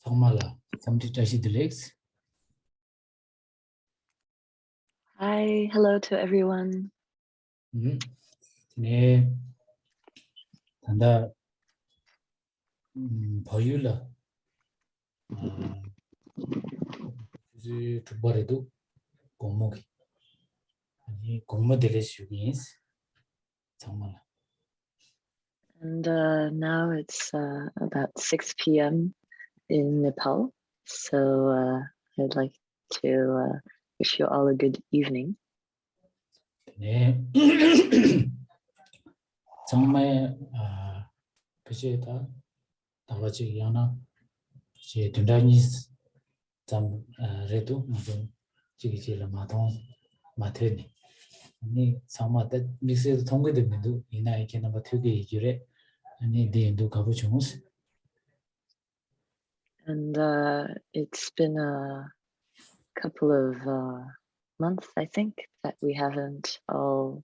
정말라. 삼티다시 들렉스. Hi, hello to everyone. 네. 단다 버율라. 이제 두바레도 공목이. 아니 공모델레스유긴스. 정말. And now it's about 6 p.m. in Nepal. So I'd like to wish you all a good evening. 네. 정말 그제다 다와지 야나 제 든다니스 참 레도 무슨 지기지라 마동 마테니 아니 상마다 믹스에도 통과되면도 이나 이렇게 넘어 되게 이주래 아니 대인도 가보죠스. And it's been a couple of months, I think, that we haven't all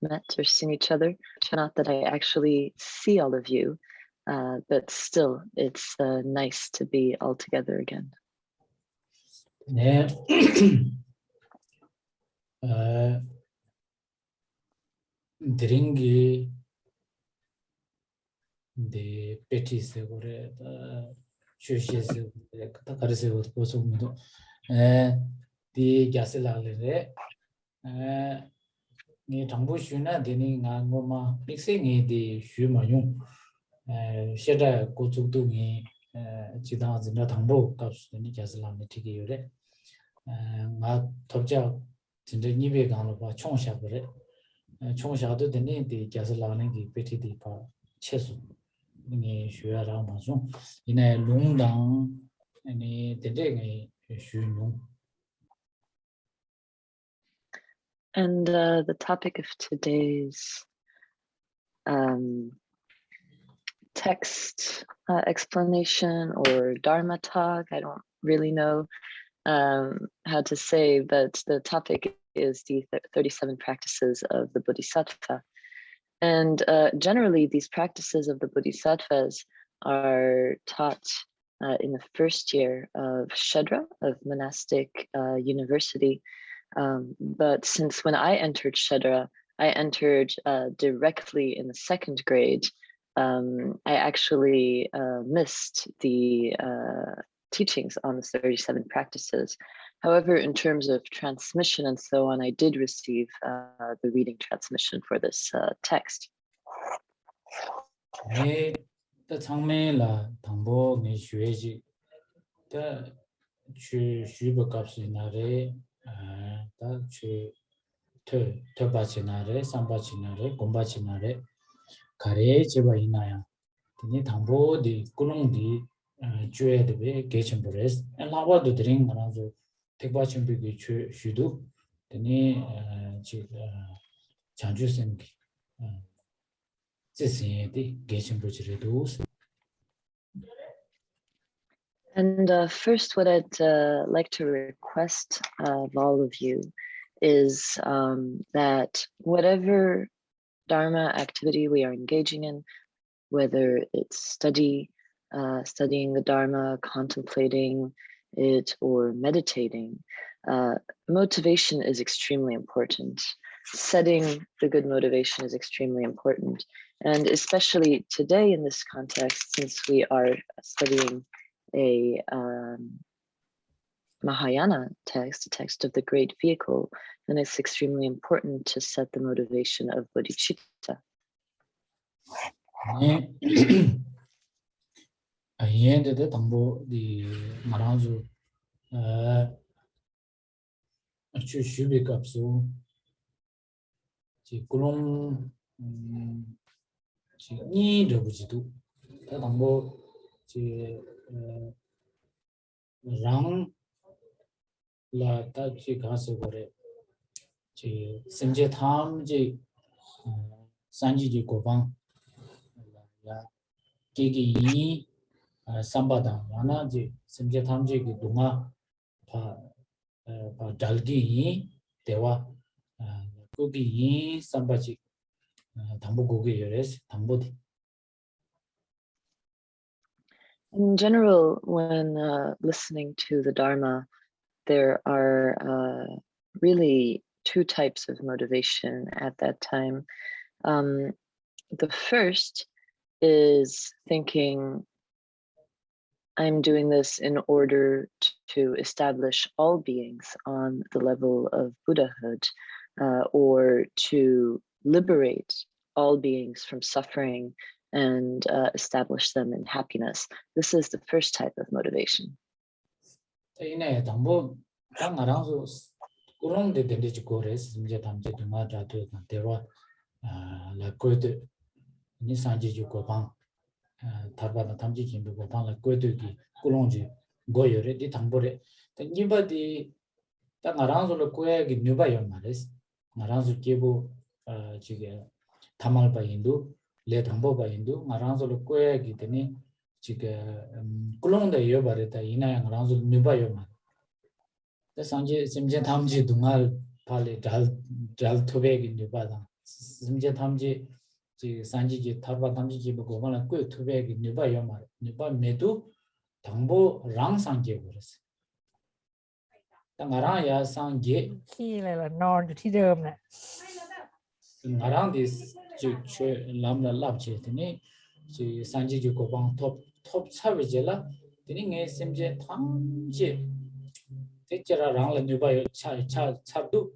met or seen each other. Not that I actually see all of you, but still, it's nice to be all together again. 네. 드링기 네 베티스 거래 주시스 그다 가르세고 보소문도 디 야슬라레 니 정보슈나 데니 나고마 믹싱이 디 슈마용 셰다 고축도니 지다즈나 당보 값스니 야슬라메 티기요레 나 톱자 진짜 니베 강로 봐 총샤버레 총샤도 되니 디 야슬라는 기 베티디 파 체수 니 슈야라 마송 이내 롱당 아니 데데게 슈용. And the topic of today's text explanation or Dharma talk, I don't really know how to say, but the topic is the 37 practices of the Bodhisattva. And generally, these practices of the Bodhisattvas are taught in the first year of Shedra, of monastic university. But since when I entered Shedra, I entered directly in the second grade. I actually missed the teachings on the 37 practices. However, in terms of transmission and so on, I did receive the reading transmission for this text. 네, 또 장매라 당보 네 슈에지 다 슈슈버값이나레 다추 터바치나레 삼바치나레 곰바치나레 가레 제바이나야 네 당보디 꾸롱디 주에드베 게침브레스 라와도 드링 말아서 택바침비기 슈도 네 지 장주생기 지신디 게침브지레도스. And first, what I'd like to request of all of you is that whatever Dharma activity we are engaging in, whether it's studying the Dharma, contemplating it, or meditating, motivation is extremely important. Setting the good motivation is extremely important. And especially today in this context, since we are studying a Mahayana text, a text of the great vehicle, then it's extremely important to set the motivation of bodhicitta. 네. 아이엔데데 당보 디 마라주 슈슈비캅수 지 꾸롱 지 니르부지도 다 당보 지 랑 라타지 가서 거래 지 심제 탐지 산지지 고방 야 기기 삼바다 야나지 심제 탐지 그 동아 파 달기 대와 고기 삼바지 담보 고기 열에서 담보디. In general, when listening to the Dharma, there are really two types of motivation at that time. The first is thinking, I'm doing this in order to establish all beings on the level of Buddhahood, or to liberate all beings from suffering and establish them in happiness. This is the first type of motivation. Tarba tamji kimbe go pang la kwedo ki kulongji goyore di tangbore ta niba di ta ngarangzo lo kwe gi nyuba yo mares ngarangzo kebo chige tamal ba indu le tangbo ba indu ngarangzo lo kwe gi teni chige kulongda yo bare ta ina ngarangzo nyuba yo mar ta sanje simje tamji dungal pale dal tobe gi nyuba da simje tamji 지 산지지 타바 담지지 보고 말은 그 투백이 누바 요말 누바 메도 당보 랑 상제 그랬어. 당가랑 야 상제 키래라 nónอยู่ที่เดิมน่ะ 나랑 디스 저 람라 랍체더니 지 산지지 고방 톱 차베젤라 드니 게 셈제 탐제 대체라랑 누바 요 차도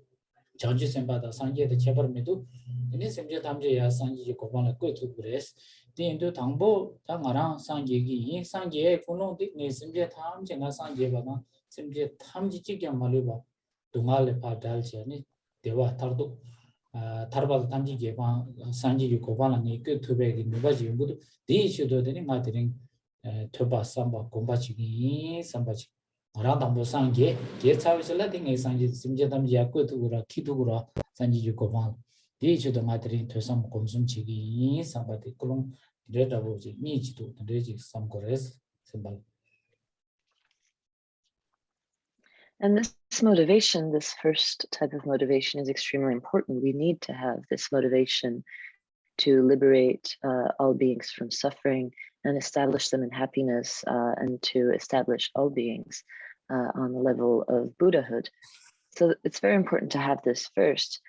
전지 셈바다 상제의 제벌메도 ini semje tamje ya sangji ko bana ko tu pres tin do tangbo ta ngara sangji gi yin sangje kuno dik ne semje tamje nga sangje ba na semje tamji chi kya malu ba dungal pa dal che ni dewa tardo tarba tamji ge ba sangji ko bana ne ko tu be gi ba ji bu di chu do de ni nga de to ba samba gomba chi gi samba chi ngara tangbo sangje ge chawi la ding ne sangji semje tamje ya ko tu ra ki tu ra sangji ko bana 디지도 마트리 퇴삼 곰숨치기 사바디 클롱 데이터보지 니지도 데이지 삼고레스 심발. And this motivation, this first type of motivation, is extremely important. We need to have this motivation to liberate all beings from suffering and establish them in happiness, and to establish all beings on the level of Buddhahood. So it's very important to have this first.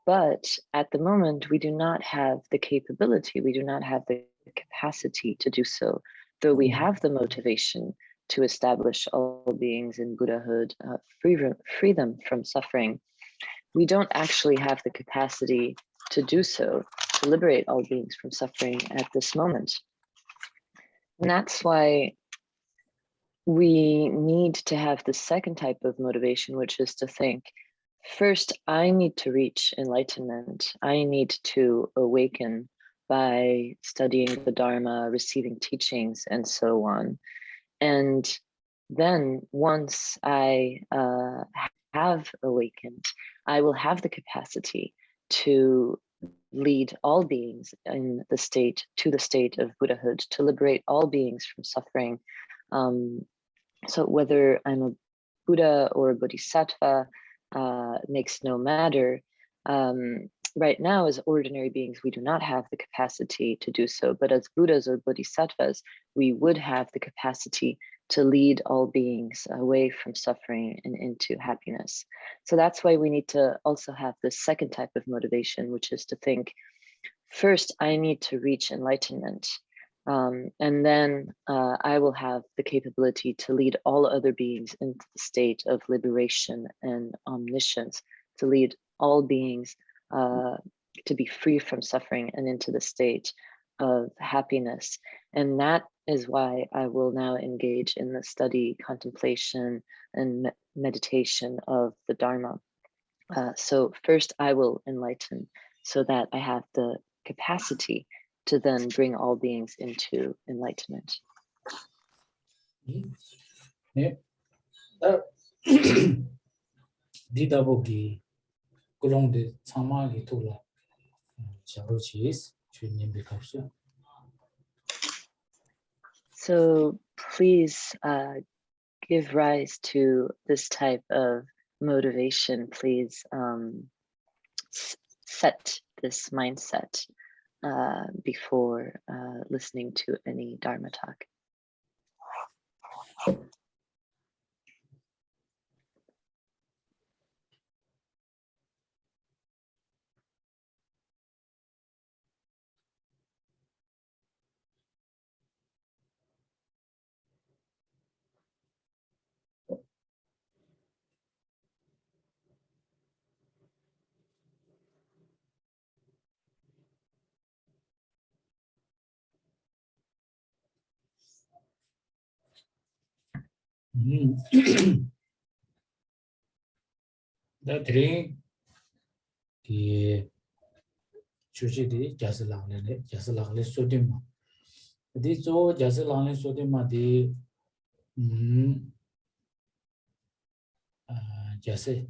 But at the moment, we do not have the capability, we do not have the capacity to do so. Though we have the motivation to establish all beings in Buddhahood, free them from suffering, we don't actually have the capacity to do so, to liberate all beings from suffering at this moment. And that's why we need to have the second type of motivation, which is to think, first, I need to reach enlightenment. I need to awaken by studying the Dharma, receiving teachings, and so on. And then once I have awakened, I will have the capacity to lead all beings in the state to the state of Buddhahood, to liberate all beings from suffering. So whether I'm a Buddha or a Bodhisattva, makes no matter. Right now, as ordinary beings, we do not have the capacity to do so, but as Buddhas or Bodhisattvas, we would have the capacity to lead all beings away from suffering and into happiness. So that's why we need to also have this second type of motivation, which is to think, first, I need to reach enlightenment. And then I will have the capability to lead all other beings into the state of liberation and omniscience, to lead all beings to be free from suffering and into the state of happiness. And that is why I will now engage in the study, contemplation, and meditation of the Dharma. So first I will enlighten so that I have the capacity to then bring all beings into enlightenment. So please give rise to this type of motivation. Please set this mindset before listening to any Dharma talk. That ring the chuchi di jasalang sodima. Di zo jasalang sodima di jase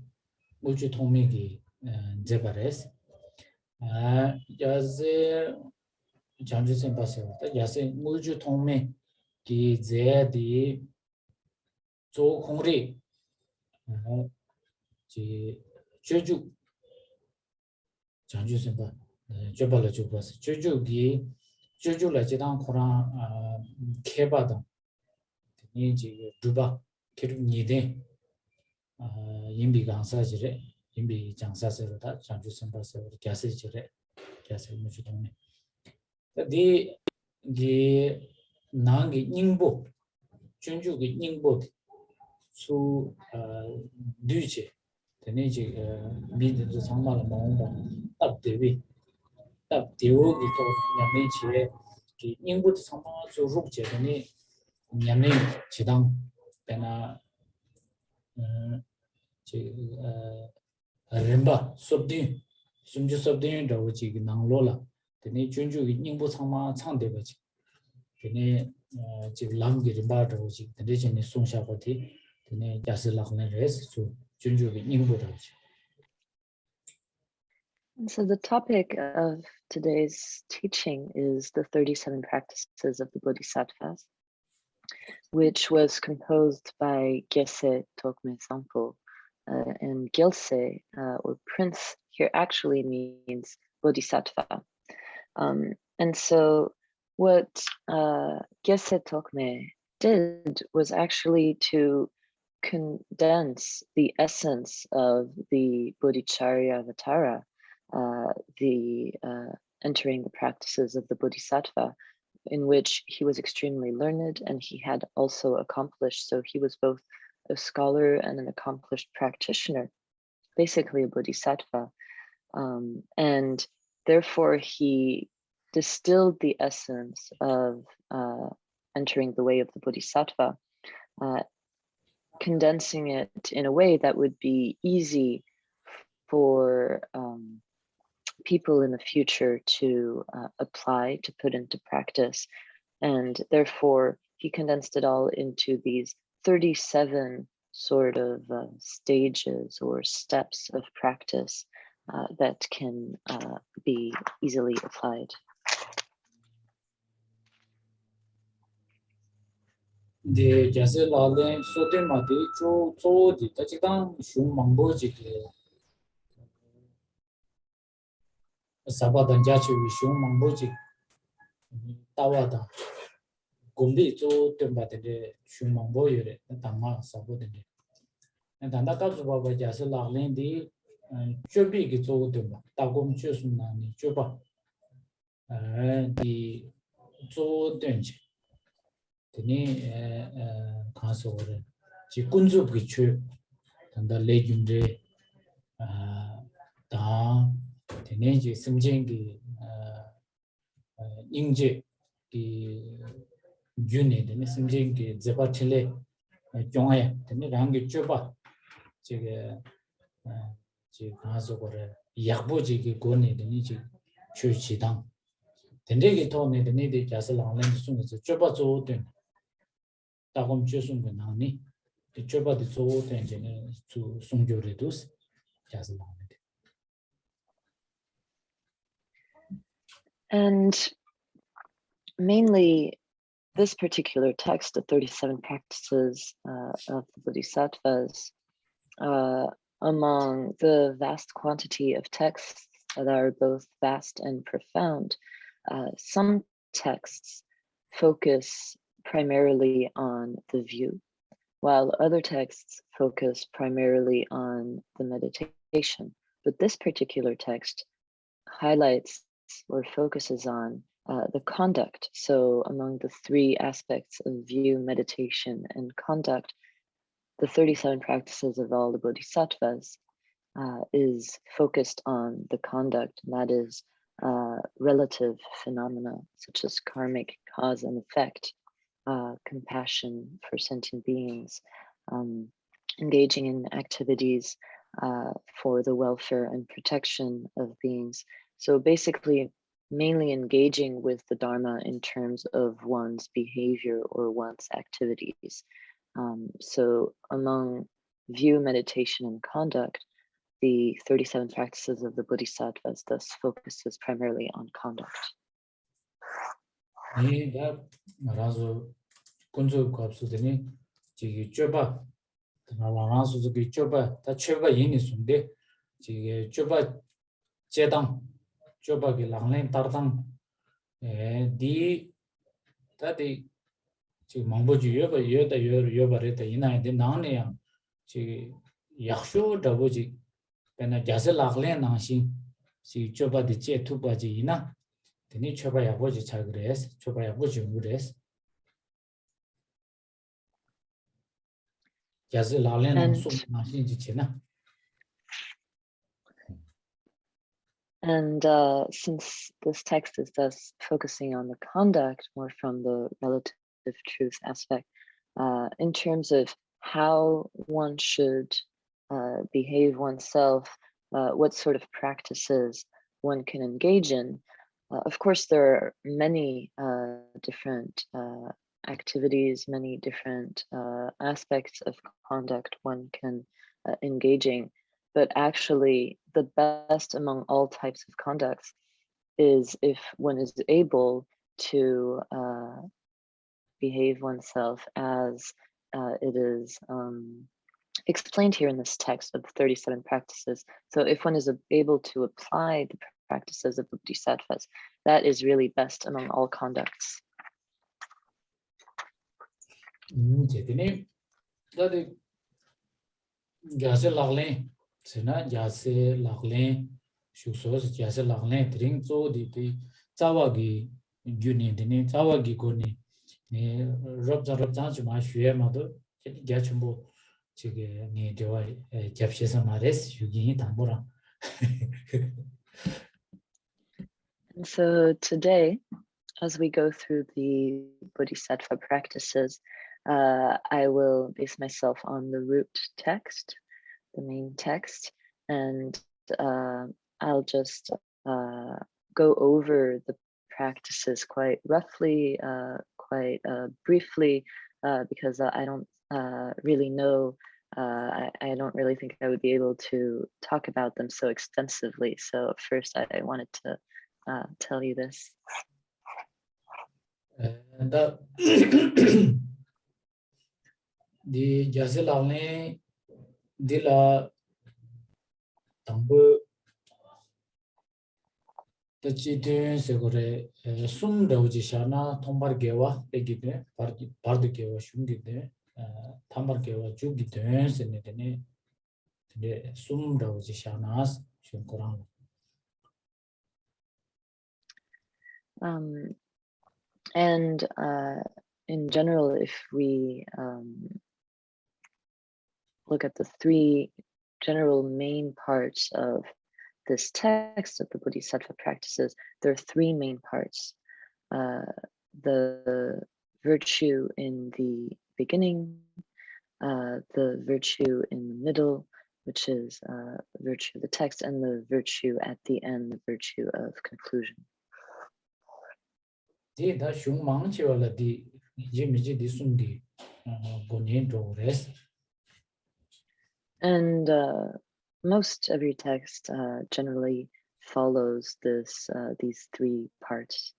uchu thongmi ki zebares. Jase janju senpa sewa. Jase uchu thongmi ki ze di zo khongri ji jeju janju senpa jobala jobas jeju gi jeju la jidang khorang kheba dang ni ji duba keru nide yimbi gangsa jire yimbi jangsa sero da janju senpa sero gyase jire gyase muju tongme di gi nangi ningbo junju gi ningbo su duche tene ji mi de sangma la mongba tab dewi tab dewo gi to nyame chire ki ningbo sangma su rukje tene nyame chidang pena ji rimba sobdi sumju sobdi ro ji gi nanglo la tene junju gi ningbo sangma changde ba ji tene ji lam gi rimba ro ji tene jene songsha ko ti tene jase lakne res su junju gi ningbo ro ji. And so the topic of today's teaching is the 37 practices of the Bodhisattvas, which was composed by Gyaltsen Tokme Sampo. And Gyaltsen, or prince, here actually means Bodhisattva. And so what Gyaltsen Tokme did was actually to condense the essence of the Bodhicharya Avatara, the entering the practices of the Bodhisattva, in which he was extremely learned and he had also accomplished. So he was both a scholar and an accomplished practitioner, basically a Bodhisattva. And therefore he distilled the essence of entering the way of the Bodhisattva, condensing it in a way that would be easy for people in the future to apply, to put into practice. And therefore, he condensed it all into these 37 sort of stages or steps of practice that can be easily applied. De jase lale sote mate cho di tachidang shung mangbo ji ke sabadan jachi wi shung mangbo ji tawa da gombi cho temba de shung mangbo yore tangma sabo de danda ka zo ba jase lale di chobi ki cho temba ta gom che sun na ni choba di cho denji teni kanso gore ji kunzu gi chu tanda legunde da teni ji simjeng gi ingje gi june teni simjeng gi zeba chile jongaya teni rangi chuba ji ji kanso gore yakbo ji gi gone teni ji chu chi dang teni gi to ne teni de jasa lang len su ne chuba zo den 다금 주순 나니 저바디 소 텐제네 주 송교레도스 자슬라데. And mainly this particular text, the 37 practices of the Bodhisattvas, among the vast quantity of texts that are both vast and profound, some texts focus primarily on the view, while other texts focus primarily on the meditation. But this particular text highlights or focuses on the conduct. So among the three aspects of view, meditation, and conduct, the 37 practices of all the Bodhisattvas is focused on the conduct, and that is relative phenomena such as karmic cause and effect, compassion for sentient beings, engaging in activities for the welfare and protection of beings. So basically, mainly engaging with the Dharma in terms of one's behavior or one's activities. So among view, meditation, and conduct, the 37 practices of the Bodhisattvas thus focuses primarily on conduct. Pena jase laklen nangshin si choba de che tupa ji ina teni choba yabo ji chagres choba yabo ji ngures jase laklen nangsum nangshin ji chena. And since this text is thus focusing on the conduct more from the relative truth aspect, in terms of how one should behave oneself, what sort of practices one can engage in. Of course, there are many different activities, many different aspects of conduct one can engaging, but actually the best among all types of conducts is if one is able to behave oneself as it is explained here in this text of 37 practices. So if one is able to apply the practices of the Bodhisattvas, that is really best among all conducts. And so today, as we go through the Bodhisattva practices, I will base myself on the root text, the main text, and I'll just go over the practices quite roughly, quite briefly, because I don't really know, I don't really think I would be able to talk about them so extensively. So first I wanted to tell you this. The Jasilane Dila Tambu the Chitun Segore Sum Dojishana Tombar Gewa, Egide, Pardukewa Shungide, Tambar Gewa Jugidens and the Sum Dojishanas Shunkoran. And in general, if we look at the three general main parts of this text of the Bodhisattva practices, there are three main parts. The virtue in the beginning, the virtue in the middle, which is virtue of the text, and the virtue at the end, the virtue of conclusion. And most every text generally follows this these three parts.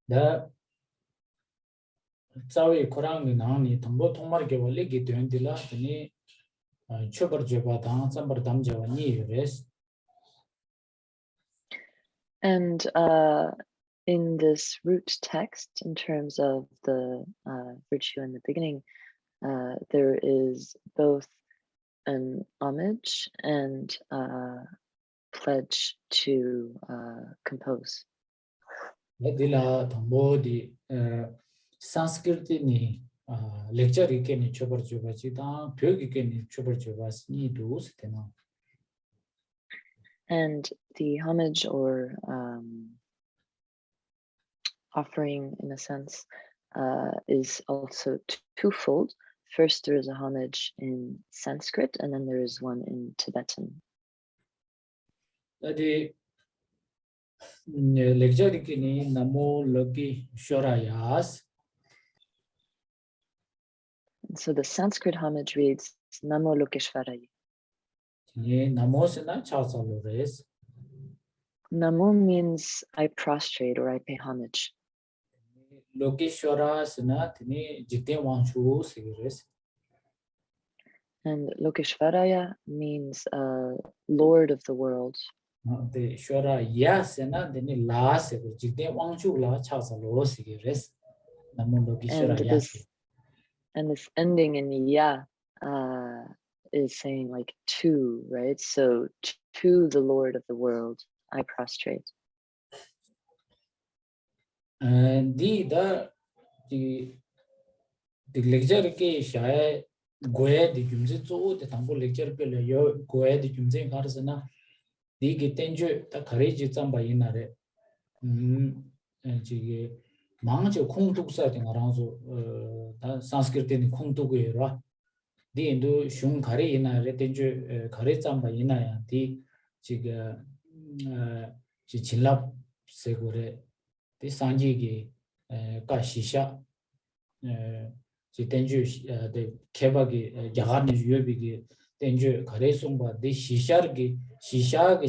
The Tsawi Korang Nani Tambo Tomarke Waliki Dundila, the Chubar Jabatan, Sambar Damjava Ni res. And in this root text, in terms of the virtue in the beginning, there is both an homage and pledge to compose. Dila Thambodi Sanskrit ni lecture ni chobar chobachi da pyogi ni chobar chobas ni dos tena. And the homage or offering, in a sense, is also twofold. First, there is a homage in Sanskrit, and then there is one in Tibetan. The lecture ni namo logi shorayas. So the Sanskrit homage reads Namo Lokeshvaraye. Namo sena chasalo. Namo means I prostrate or I pay homage. Lokeshwara sena tini jite wanchu sigiris. And Lokeshvaraya means Lord of the world. The shwara yes sena tini la sigir jite wanchu la chasalo sigiris. Namo Lokeshwara yes. And this ending in ya is saying like to, right? So to the Lord of the world, I prostrate. And the lecture ke shaye goya de jumze zo de tambo lecture pe le yo goya de jumze karsana di ke tenjo ta khare ji chamba yinare ji mang jo khong tuk sa de ngarang zo ta sanskrit ni khong tuk ye ra di indu shung khare yinare tenjo khare chamba yinaya di ji ga ji chilap se gore di sanji ge ka shisha ji tenju de keba ge jagar ni yobi ge tenju khare sungba de shisha ge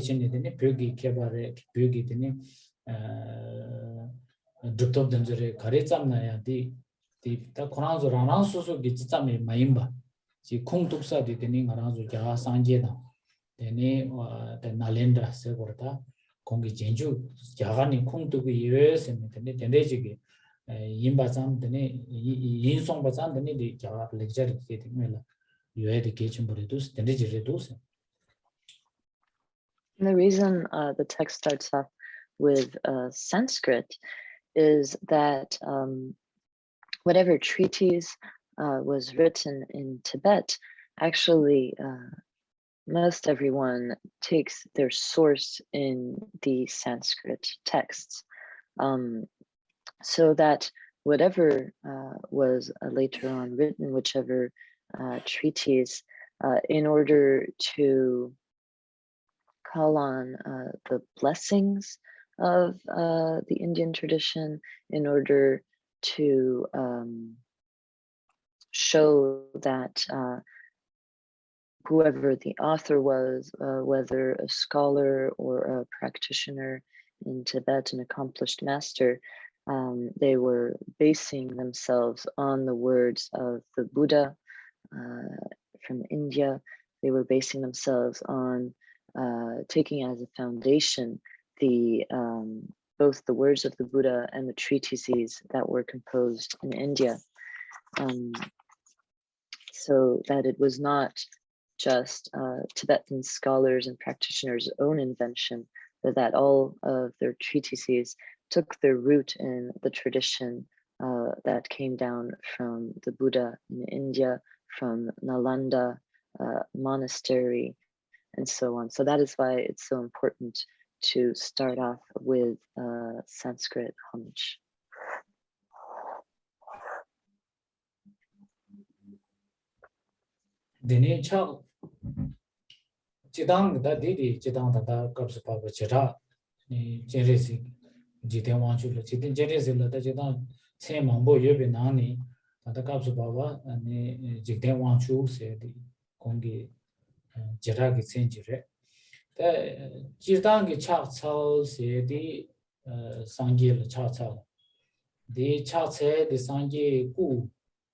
chine de ne pyogi keba re pyogi de ne duptop denjore khare chamna ya di ta khona zo rana so ge chame maimba ji khung tuksa de ne ngara zo ja sanje da de ne de nalendra se gorta kongi jenju jagar ni khung tu ge yes ne de ne ji yinbazam dene yinsong bazam dene de ja lecture ke mela yoe de ke chimboredus dene jiredus. The reason the text starts off with Sanskrit is that whatever treatise was written in Tibet, actually most everyone takes their source in the Sanskrit texts. So that whatever was later on written, whichever treatise, in order to call on the blessings of the Indian tradition, in order to show that whoever the author was, whether a scholar or a practitioner in Tibet, an accomplished master, they were basing themselves on the words of the Buddha from India. They were basing themselves on taking as a foundation both the words of the Buddha and the treatises that were composed in India. So that it was not just Tibetan scholars and practitioners' own invention, but that all of their treatises took their root in the tradition that came down from the Buddha in India, from Nalanda monastery, and so on. So that is why it's so important to start off with Sanskrit homage. Dene cha chidang da de chidang da kaps pa chira ni jeresi jiten wanchu le jiten jeresi la da chidang che mambo yobe na ni da kaps pa wa ni jiten wanchu se di kongi jira gi senjire da chidang gi cha chao se di sangye le cha chao di cha che di sangye ku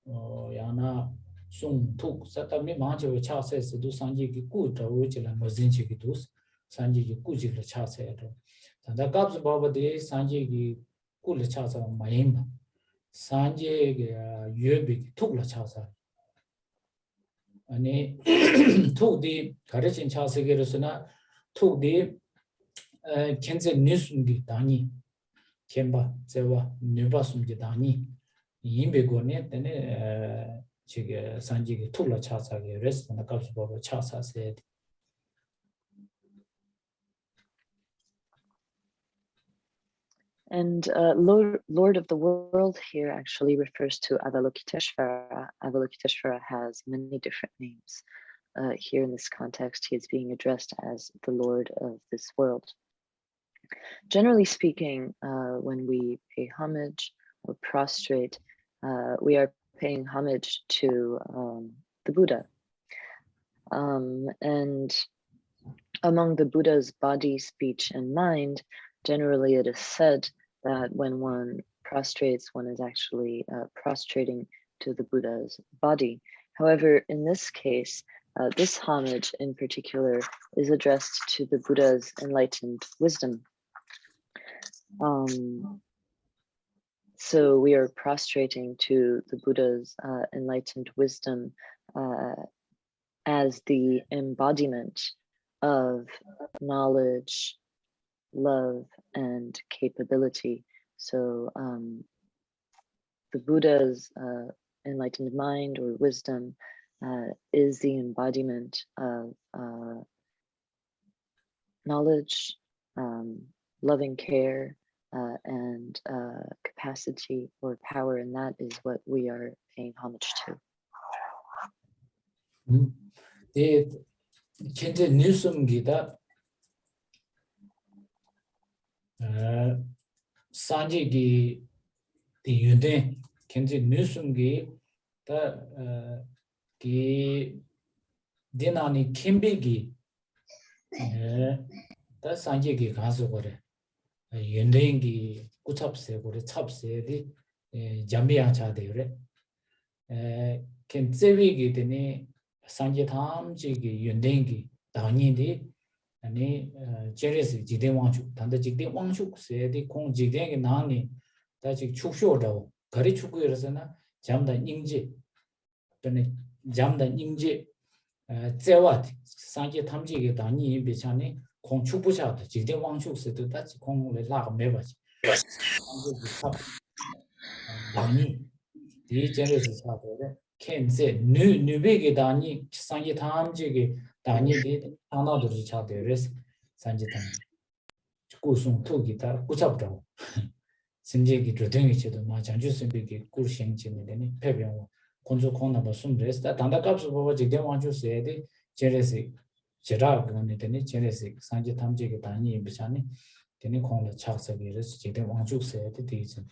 yana sung tuk satami manche cha se se du sangye ki ku ta wo chila mazin chi ki dus sangye ki ku ji la cha se ro da kaps baba de sangye ki kula chasa mayimba sanje ge yuebi tukla chasa ani tukdi garechin chasa gerosuna tukdi kenze nisumgi dani kenba zewa nuba sumgi dani yimbe gone tene chige sanje ge tukla chasa ge res na kapsu baba chasa se. And Lord of the world here actually refers to Avalokiteshvara. Avalokiteshvara has many different names. Here in this context, he is being addressed as the Lord of this world. Generally speaking, when we pay homage or prostrate, we are paying homage to the Buddha. And among the Buddha's body, speech, and mind, generally it is said that when one prostrates, one is actually prostrating to the Buddha's body. However, in this case, this homage in particular is addressed to the Buddha's enlightened wisdom. So we are prostrating to the Buddha's enlightened wisdom as the embodiment of knowledge, love, and capability. So the Buddha's enlightened mind or wisdom is the embodiment of knowledge, loving care, and capacity or power, and that is what we are paying homage to. Kenze nisumgi da sanje gi di yunde kenze nisumgi da gi dinani kimbe gi da sanje gi gansu gore yunde gi kuchapse gore chapse di jambiyan cha de yore kenzewi gi dini sanje tamji gi yunde gi dani di 아니 제레스 지대 왕축 단다 지대 왕축 세디 공 지대게 나니 다지 축쇼다고 거리 축구에서나 잠다 인지 또는 잠다 인지 제와 상계 탐지게 다니 비차니 공 축부샤다 지대 왕축 세도 다지 공을 나가 매바지 다니 이 제레스 사도데 켄세 누베게 다니 상계 탐지게 다니디 하나들이 차대레스 산지탄 고송 토기다 고잡다고 심지기 조등이치도 마 장주 심비기 고생진이되니 배병 건조 코나도 숨레스 단다값을 보고 지대 완주세데 제레스 제라 그런데니 제레스 산지 탐지기 다니 비차니 되니 공을 착석이레스 지대 완주세데 되지.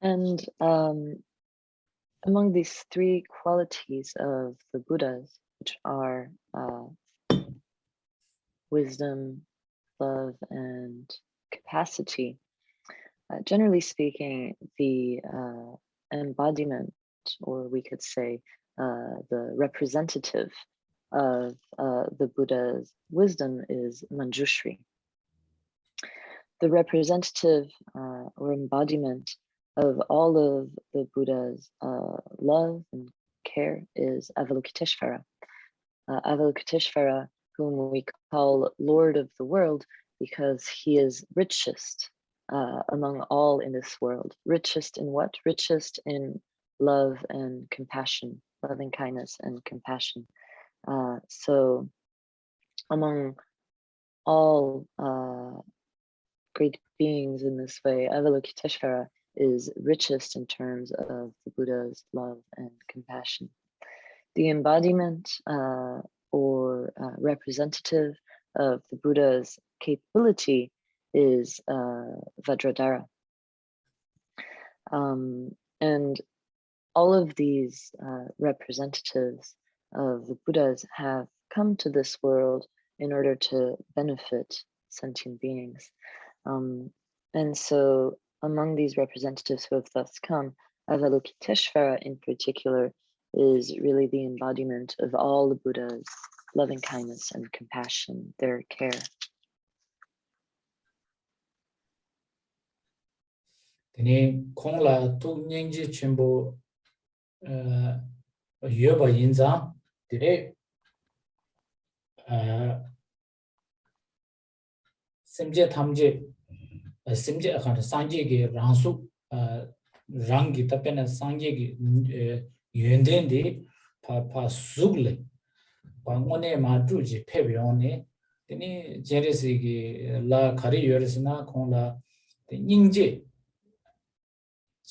And among these three qualities of the Buddhas, which are wisdom, love, and capacity, generally speaking, the embodiment, or we could say the representative of the Buddha's wisdom is Manjushri. The representative or embodiment of all of the Buddha's love and care is Avalokiteshvara. Avalokiteshvara, whom we call Lord of the world, because he is richest among all in this world. Richest in what? Richest in love and compassion, loving kindness and compassion. So among all great beings in this way, Avalokiteshvara is richest in terms of the Buddha's love and compassion. The embodiment or representative of the Buddha's capability is Vajradhara. And all of these representatives of the Buddhas have come to this world in order to benefit sentient beings. And so among these representatives who have thus come, Avalokiteshvara in particular is really the embodiment of all the Buddhas' loving kindness and compassion, their care. Tene Kongla Tuk Nyingji Chimbo Yoba Yinzang, Dire Simje Tamje, Simje Sanje Gi Rangsu, Rangi Tapena Sanje Gi Yunden Di Pa Sugle, Pa Ngone Ma Druji Pebione, Tene Jeresi Gi La Kari Yoresina Kongla Nyingje.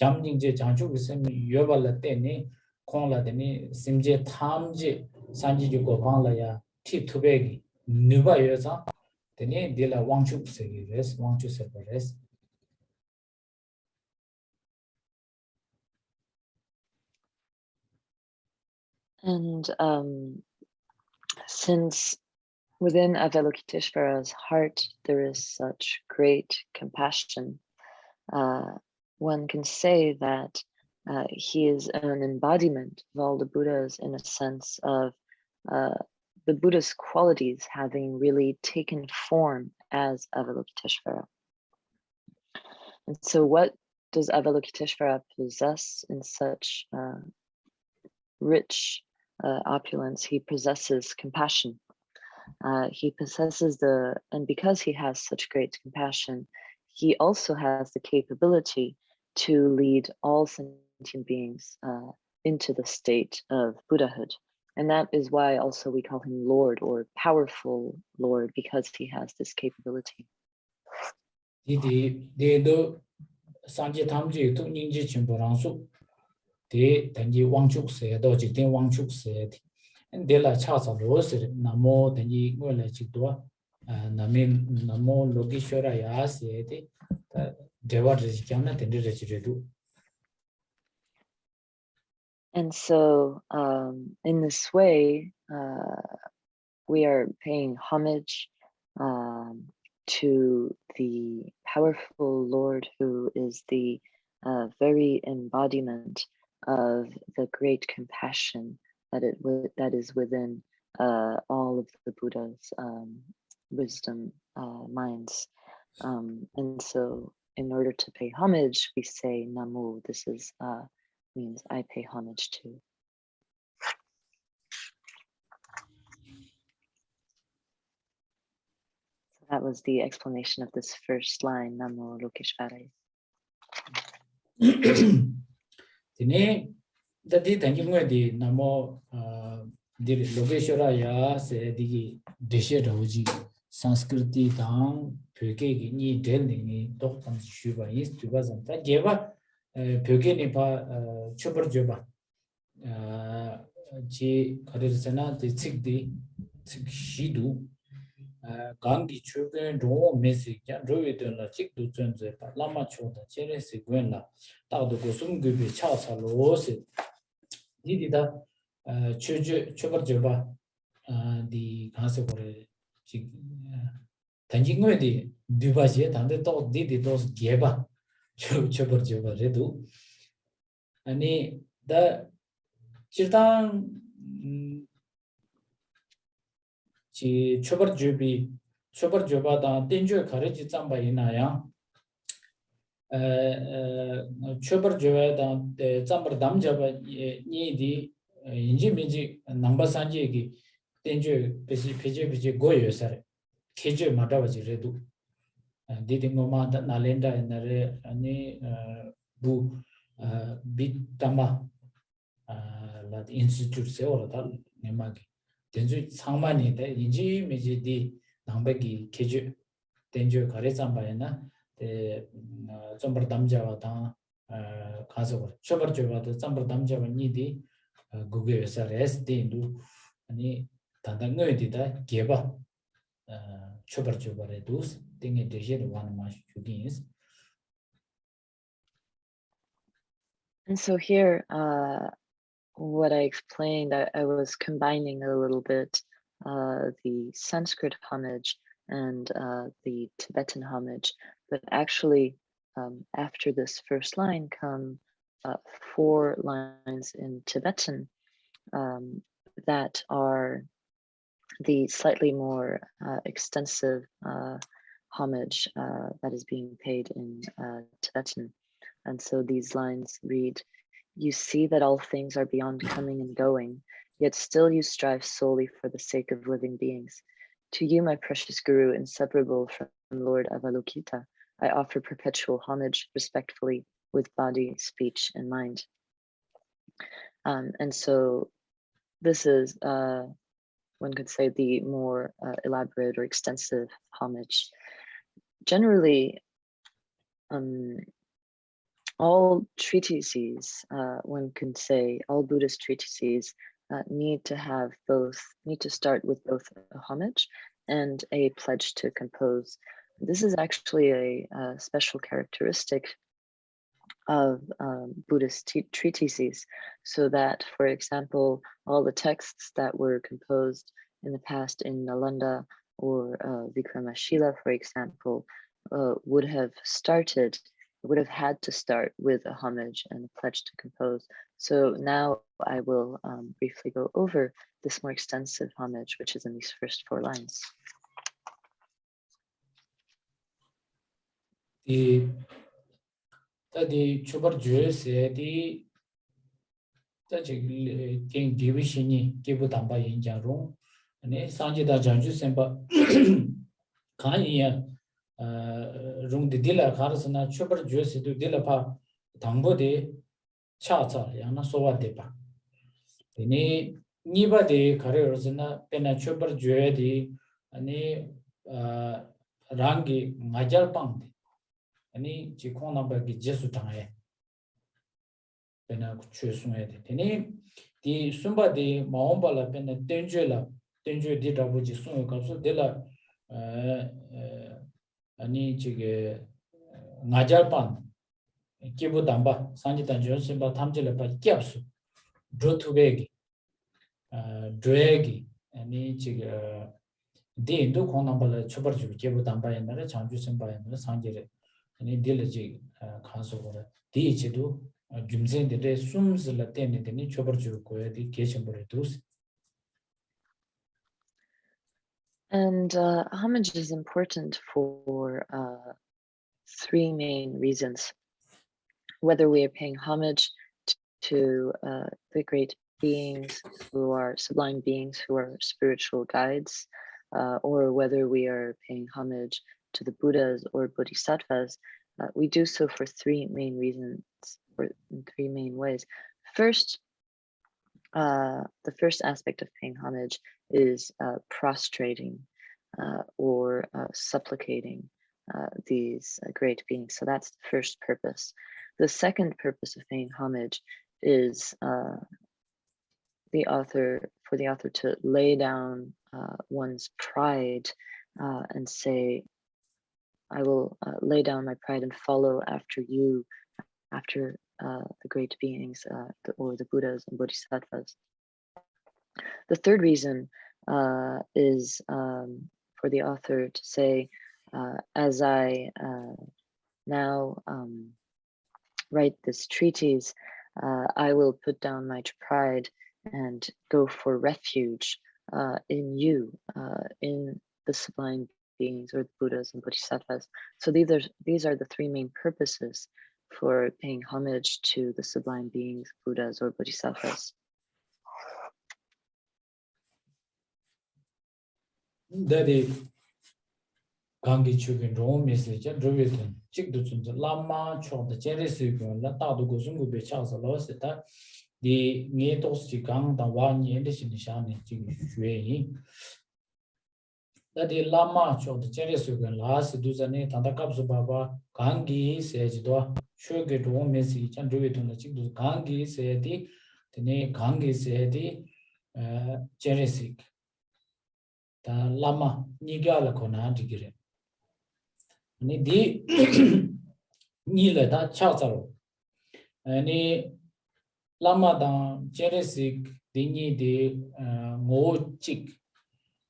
잠닝제 장주 sem yobalate ni kongla de simje thamje sanji ko bangla ya thi thubegi nuba yosa tene dela wangchu se res wangchu se res. And since within Avalokiteshvara's heart there is such great compassion, one can say that he is an embodiment of all the Buddhas in a sense of the Buddha's qualities having really taken form as Avalokiteshvara. And so what does Avalokiteshvara possess in such rich opulence? He possesses compassion. He possesses and because he has such great compassion, he also has the capability to lead all sentient beings into the state of Buddhahood. And that is why also we call him Lord or powerful Lord, because he has this capability. Dedo sanje thamje tu ningje chimboransu de danji wangchuk se do jiten wangchuk se dela chasa rose namo danji ngole chitwa namin namo logishwara ya se de deva rejikana tende rejiredu. And so in this way we are paying homage to the powerful Lord who is the very embodiment of the great compassion that is within all of the Buddha's wisdom minds. And so in order to pay homage, we say Namu. This is means I pay homage to. So that was the explanation of this first line, Namo Lokeshvaraya. Tene dadi danji ngwe di namo di Lokeshwaraya se di deshe rauji Sanskriti dang pyoge gi ni del ni dok tam shuba is tuba zanta geba pyoge ni pa chubar joba ji karir sena de tsik shidu gangi chuben ro mesi ya rowe de la chik du zunze pa lama choda chere se gwen la ta do go sum gube cha sa lo se di da chubar joba di ganse gore ji 단지 거에디 디바지에 단데 또 디디 또 게바 chubar joba redu 아니 다 지당 지 chubar joba 다 땡주 가르지 잠바 이나야 chubar joba 다 잠바 담자바 니디 인지 민지 넘버 산지기 땡주 베지 고요서 keje madawaji redu didi ngoma da nalenda enare ani bu bitama la institute se ora da nemagi denju 상만이 돼 인지 메지 디 남백이 keje denju 가래 잠바에나 점버 담자와 다 가서 처벌 줘봐도 점버 담자와 니디 구게에서 레스딘도 아니 단단거에디다 개바 And so here, what I explained, I was combining a little bit the Sanskrit homage and the Tibetan homage, but actually after this first line come 4 lines in Tibetan that are the slightly more extensive homage that is being paid in Tibetan. And so these lines read, "You see that all things are beyond coming and going, yet still you strive solely for the sake of living beings. To you, my precious Guru, inseparable from Lord Avalokita, I offer perpetual homage respectfully with body, speech, and mind." And so this is, one could say, the more elaborate or extensive homage. Generally, all treatises, one can say, all Buddhist treatises need to start with both a homage and a pledge to compose. This is actually a special characteristic of Buddhist treatises, so that, for example, all the texts that were composed in the past in Nalanda or Vikramashila, for example, would have had to start with a homage and a pledge to compose. So now I will briefly go over this more extensive homage, which is in these first 4 lines. The chubar juese the king divishini kibu tamba yin jarung and sanjida janju semba kanya rung the dilla karasana chubar juese to dilla pa tambo de cha yana sowa depa. Ini niba de karersana pena chubar jue di ani rangi majal pang 아니 지콩 넘버기 제수 당해 배나 추수해야 돼. 되니 디 숨바디 마음발라 배나 땡죄 디다보지 숨을 값을 데라 아니 지게 나잘판 기부 담바 산지단 전심바 탐질을 봐 겹수 드투베기 드래기 아니 지게 디인도 콩넘발라 처벌주 기부 담바 옛날에 장주 심바 옛날에 산지를 아니 딜지 간소거라 디치도 줌젠데 숨즈라 때문에 초버주 거에디 계신벌을 두스. And homage is important for 3 main reasons. Whether we are paying homage to the great beings who are sublime beings, who are spiritual guides, or whether we are paying homage to the Buddhas or Bodhisattvas, we do so for 3 main reasons, or in 3 main ways. First, the first aspect of paying homage is prostrating or supplicating these great beings. So that's the first purpose. The second purpose of paying homage is for the author to lay down one's pride and say, I will lay down my pride and follow after you, after the great beings or the Buddhas and Bodhisattvas. The third reason is for the author to say, as I now write this treatise, I will put down my pride and go for refuge in you, in the sublime beings or the Buddhas and Bodhisattvas. So these are the 3 main purposes for paying homage to the sublime beings, Buddhas or Bodhisattvas. Daddy Gangi Chugin Rome message and Druviton, Chick the Lama Chon the Jerry La Tadu Gozungu Bechas Loseta, the Nietos Chigang, the 1 year edition Shani Jing. That the Lama Chon the Jerry Sugan last Duzane, Tandakapsu Baba, Gangi says do Sugar Rome message and Druviton the Chick Gangi said the name Gangi said the Jerry Sick. The Lama Nigala Kona Digire. Ni Nila da Chazaro. Any Lama da Jeresik, Dini de Mo Chick,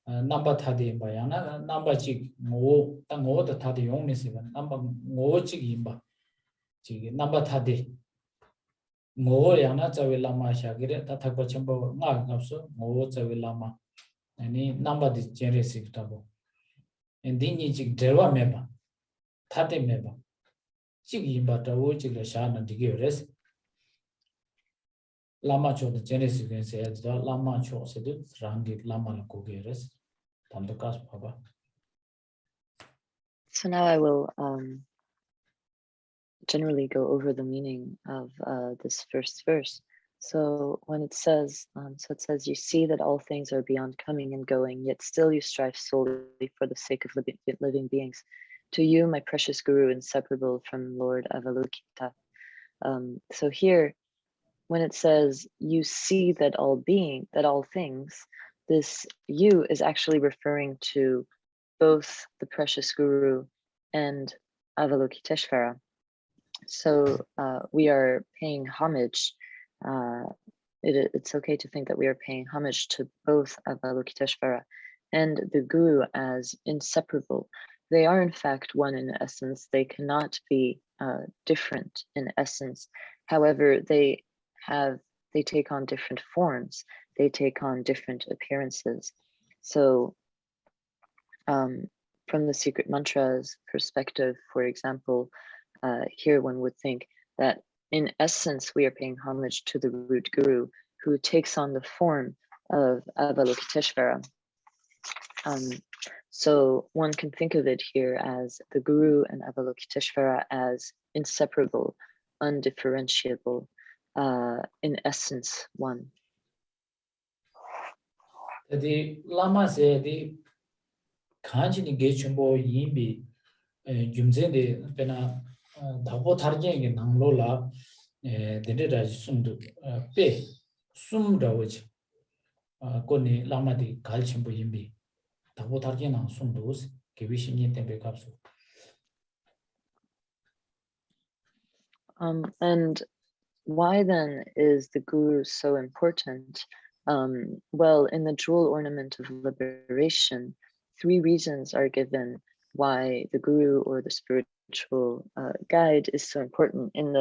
number Tadi Bayana, number Chick, Mo, Tango the Tadi only 7, number Mo Chick Imba, number Tadi. Mo Yana Lama Shagire, Tatapachamba, Nagapso, Mo Lama. Any number the Jeresik tabo. And Dini Chick Deva Meba. Tate meba, chigi bata wo chigla shana digires lama cho the genesis can say da lama cho se de rangi lama la kogeres tandokas baba. So now I will generally go over the meaning of this first verse. So when it says, it says, you see that all things are beyond coming and going, yet still you strive solely for the sake of living beings. To you, my precious Guru, inseparable from Lord Avalokita. So here, when it says, you see that all things, this you is actually referring to both the precious Guru and Avalokiteshvara. So we are paying homage. It's okay to think that we are paying homage to both Avalokiteshvara and the Guru as inseparable. They are in fact one in essence. They cannot be different in essence. However, they take on different forms. They take on different appearances. So from the secret mantra's perspective, for example, here one would think that in essence, we are paying homage to the root Guru who takes on the form of Avalokiteshvara. So one can think of it here as the Guru and Avalokiteshvara as inseparable, undifferentiable, in essence, one. The lama say the kanchini gechumbo yimbi jumzende pena dabo tarjenge nanglo la dende raji sumdu pe sumda waj koni lama di galchumbo yimbi dabo tarjenge nang sumdus kevishin tembe kapsu. And why then is the Guru so important? Well, in the jewel ornament of liberation, 3 reasons are given why the Guru or the spiritual guide is so important in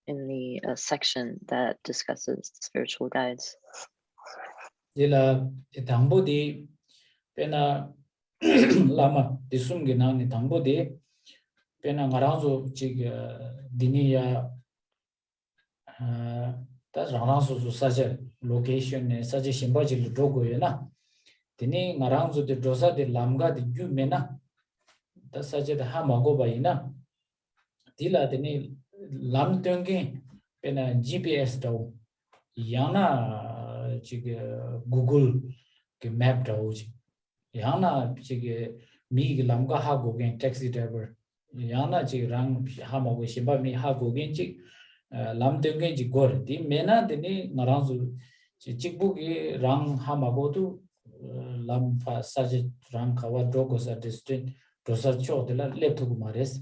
the section that discusses spiritual guides. Dila dambo di pena lama disumgi nani dambo di pena ngaranzo chig diniya ta rananso su saja location ne saja shimbaji lu dogo yana dini ngaranzo de dosa de lamga de gyu mena ta saja de ha mago ba ina dila dini lam töngi pena GPS do yana chig Google ke map do yana chig mi lamga ha go gen taxi driver yana chig rang ha mago shimba mi ha go gen chig lam töngi ji gor di mena dini ngaranzo chigbugi rang ha mago tu lam fa saja rang kawa dogo sa district dosa cho de la lepto mares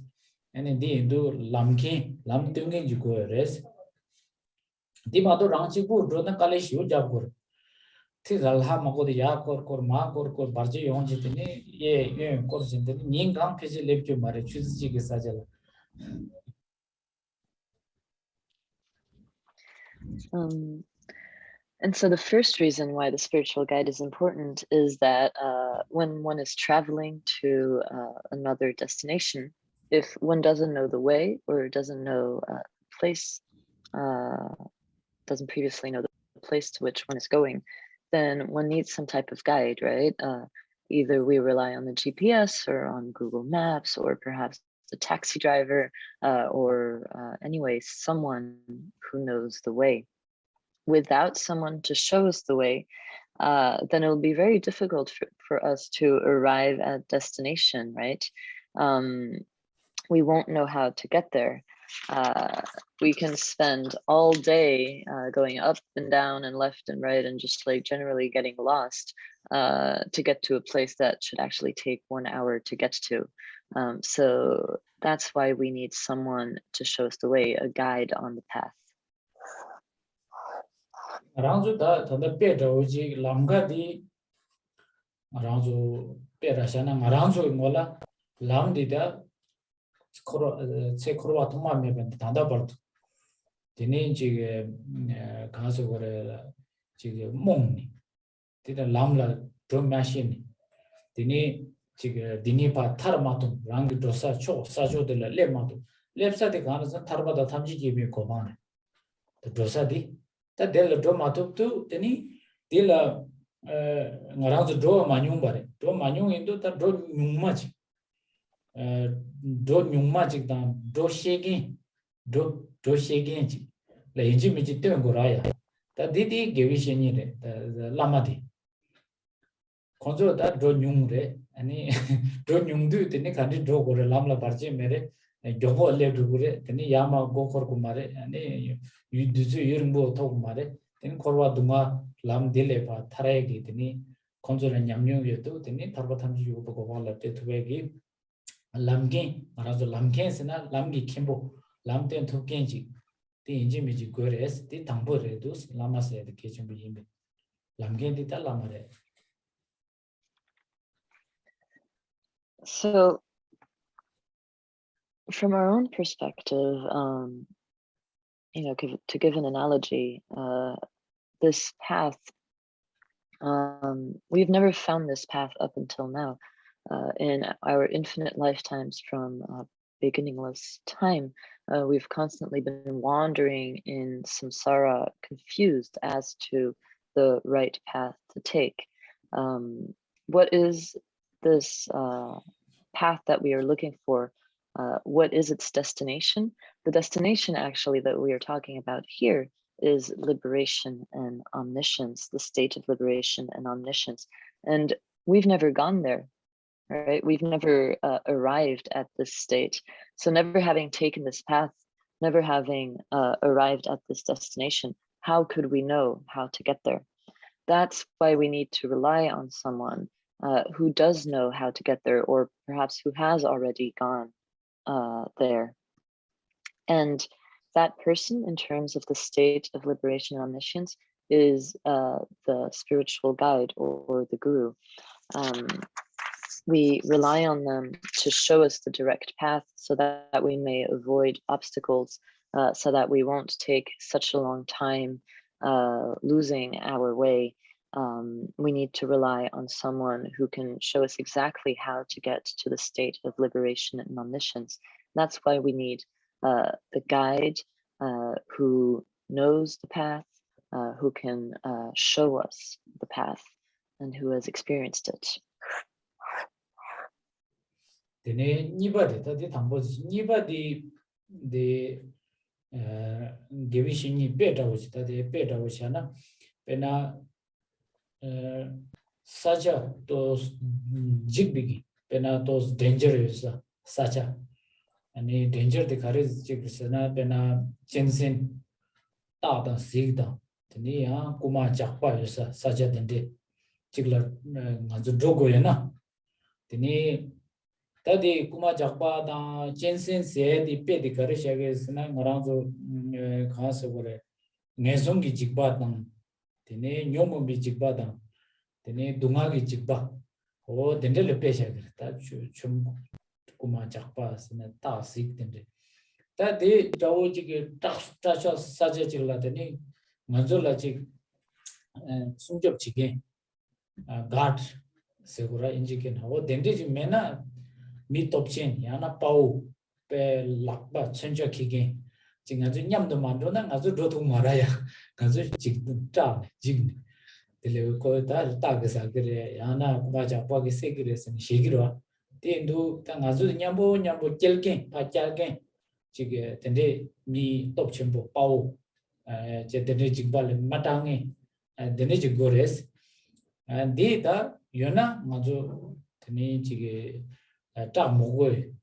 and di indu lam töngi ji gores di ma do rang chigbu do na kale shio jab gor ti ralha mago de ya kor ma kor barje yon ji tini ye kor jin de ning rang pheje lepcho mare chuzi ji ge sajala. And so the first reason why the spiritual guide is important is that when one is traveling to another destination, if one doesn't know the way or doesn't know place, doesn't previously know the place to which one is going, then one needs some type of guide, right? Either we rely on the GPS or on Google Maps or perhaps the taxi driver or anyway, someone who knows the way. Without someone to show us the way, then it will be very difficult for us to arrive at destination, right? We won't know how to get there. We can spend all day going up and down and left and right and just like generally getting lost to get to a place that should actually take 1 hour to get to. So that's why we need someone to show us the way, a guide on the path. Ranzo da tanda peta uji lamga di ranzo peta shana ranzo ngola lam di da korwa thuma meben tanda bardu dini ji kaso gore ji mongni dida lamla drum machine dini ji dini pa thar matum rang dosa cho sajo de le matum lepsati ganasan tarbada tamji gibi kobane the dosadi that del do matuptu teni dila ngaranzo do manyung bare do manyung indo ta do nyungmaji do nyungmaji da do shegi do shegi ji la inji mi ji ten goraya ta didi gewisheni re the lamadi konzo da do nyungre ani do nyungdu teni kandi do gore lamla barje mere gyobo le dugure teni yama go kor kumare ani yuduzu yirmbo to kumare teni korwa dunga lam dile ba tharayegi teni konzo la nyamnyo yetu teni tarba thamji yugo ko wala te thubegi lamge marazo lamge sena lamgi kimbo lamten thukenji ti inji miji gores ti tangbo redus lamase de kechumbi yimbe lamge di ta lamare. So from our own perspective, to give an analogy, this path, we've never found this path up until now. In our infinite lifetimes from beginningless time, we've constantly been wandering in samsara, confused as to the right path to take. What is this path that we are looking for? What is its destination? The destination actually that we are talking about here is liberation and omniscience, the state of liberation and omniscience. And we've never gone there, right? We've never arrived at this state. So never having taken this path, never having arrived at this destination, how could we know how to get there? That's why we need to rely on someone who does know how to get there, or perhaps who has already gone there. And that person, in terms of the state of liberation and omniscience, is the spiritual guide or the guru. We rely on them to show us the direct path so that we may avoid obstacles, so that we won't take such a long time losing our way. We need to rely on someone who can show us exactly how to get to the state of liberation and omniscience. That's why we need the guide who knows the path, who can show us the path, and who has experienced it. Tene nibadi tadi tambozi nibadi de gevishingi beta wuchi tadi beta wuchi ana pena sacha tos jigbigi pena tos dangerous sacha ani danger de kharis jigsana pena chensen ta da sigda tene ya kuma jakpa yusa sacha dende chigla ngazu dogo yana tene tadi kuma jakpa da jensen se di pe di kare shage sna ngaranzo khas gore ngesong gi jikba dang tene nyom bi jikba dang tene dunga gi jikba o dende le pe shage ta chum kuma jakpa sna ta sik dende ta de dawo ji ge ta cha sa je ji la tene ngazo la ji sungjob ji ge guard se gora injiken ho dende ji mena mi topchen yana pau pe lakba chenja kige jinga ju nyamdo mando na ngazu do thu maraya ngazu jig ta jig tele ko ta ga sa gre yana kuma ja pa ge se gre sen shigiro te ndu ta ngazu nyambo kelken pa chalken jige tende mi topchen bo pau je tende jigbal matange tende jigores de ta yona ngazu tene jige ta mogwe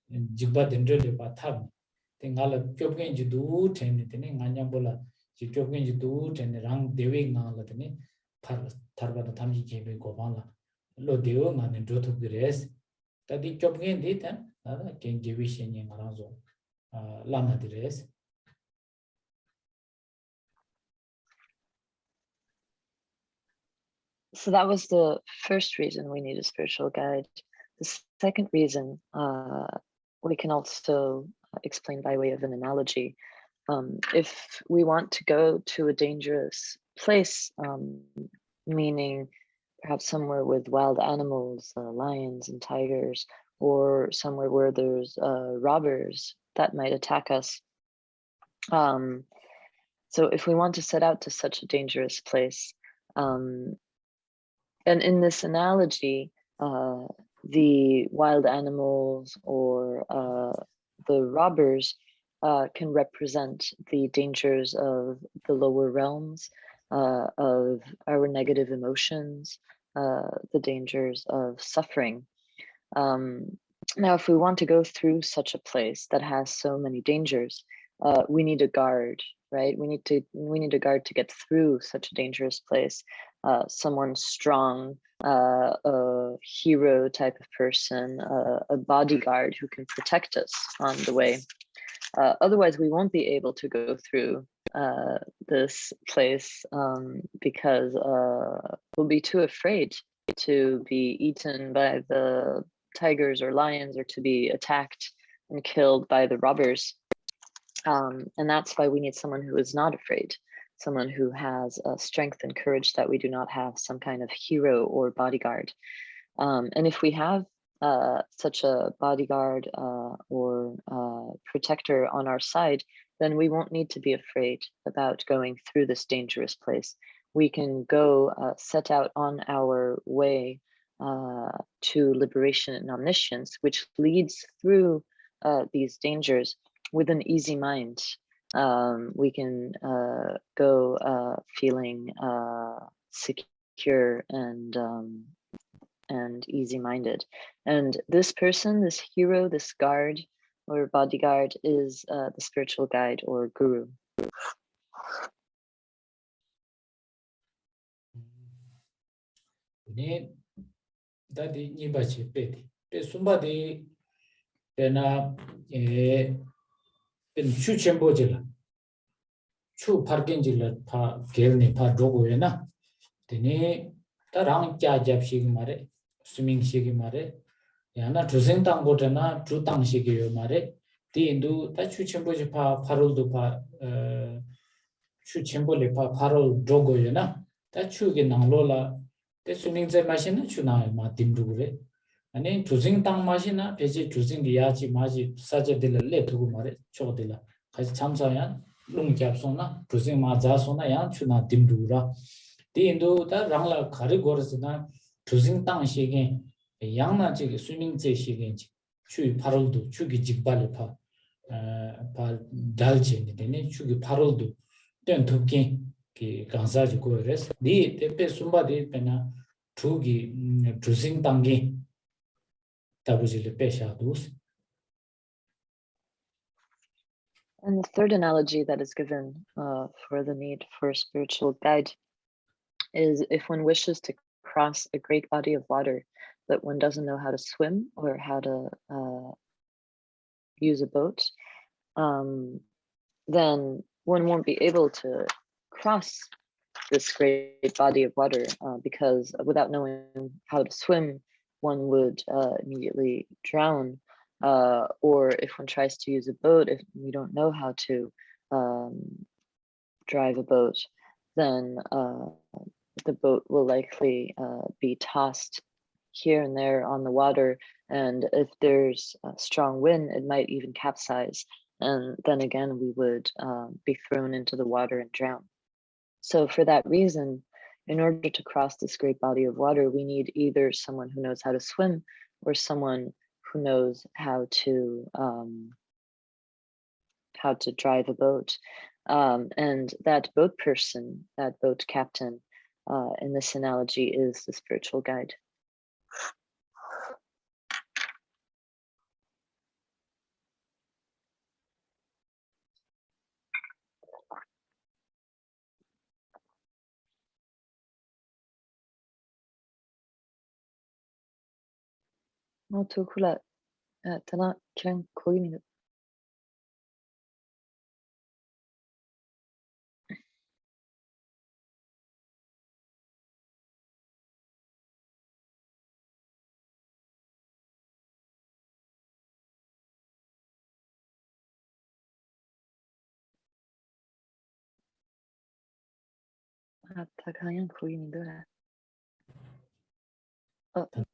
jibba dendre le pa thab te ngala kyopgen ji du then tene nganya bola ji kyopgen ji du then rang dewe ngala tene tharba da thamji jebe go bala lo dewo ngane do thu gres ta di kyopgen di tan da ken jewi shen yang ngara zo lama dres. So that was the first reason we need a spiritual guide. The second reason we can also explain by way of an analogy. If we want to go to a dangerous place, meaning perhaps somewhere with wild animals, lions and tigers, or somewhere where there's robbers that might attack us. So if we want to set out to such a dangerous place, and in this analogy, the wild animals or the robbers can represent the dangers of the lower realms, of our negative emotions, the dangers of suffering. Now, if we want to go through such a place that has so many dangers, we need a guard, right? We need a guard to get through such a dangerous place. Someone strong, a hero type of person, a bodyguard who can protect us on the way. Otherwise, we won't be able to go through this place because we'll be too afraid to be eaten by the tigers or lions, or to be attacked and killed by the robbers. And that's why we need someone who is not afraid, someone who has strength and courage that we do not have, some kind of hero or bodyguard. And if we have such a bodyguard or protector on our side, then we won't need to be afraid about going through this dangerous place. We can go set out on our way to liberation and omniscience, which leads through these dangers with an easy mind. We can go feeling secure and easy-minded. And this person, this hero, this guard or bodyguard is the spiritual guide or guru. 네, 다디 니바치 페디. 때 숨바디 때나 pen chu chenpo jila chu parken jila pa gelni pa drogo yana tene ta rang kya jap shigi mare swimming shigi mare yana drusing tang go tana dru tang shigi yo mare ti indu ta chu chenpo ji pa parol du pa chu chenpo le pa parol drogo yana ta chu ge nanglo la te swimming zai machine chu na ma dim du re 아니 주징 땅 마시나 배지 주징 리아지 마지 사제들 레 두고 말에 저거들 같이 참사야 룽잡소나 주징 마자소나 야 추나 딤두라 디인도 다 랑라 가르고르스나 주징 땅 시게 양나 지게 스위밍제 시게 추 파롤도 추기 직발을 파 달체니 되네 추기 파롤도 된 도끼 그 간사지 고레스 디 테페 숨바디 페나 추기 주징 땅기 And the third analogy that is given for the need for a spiritual guide is if one wishes to cross a great body of water, but one doesn't know how to swim or how to use a boat, then one won't be able to cross this great body of water because without knowing how to swim, one would immediately drown, or if one tries to use a boat, if we don't know how to drive a boat, then the boat will likely be tossed here and there on the water, and if there's a strong wind, it might even capsize, and then again we would be thrown into the water and drown. So for that reason, in order to cross this great body of water, we need either someone who knows how to swim or someone who knows how to drive a boat. And that boat person, that boat captain, in this analogy is the spiritual guide. Tulku la tana kirang kogi ta kayang kogi ni dora.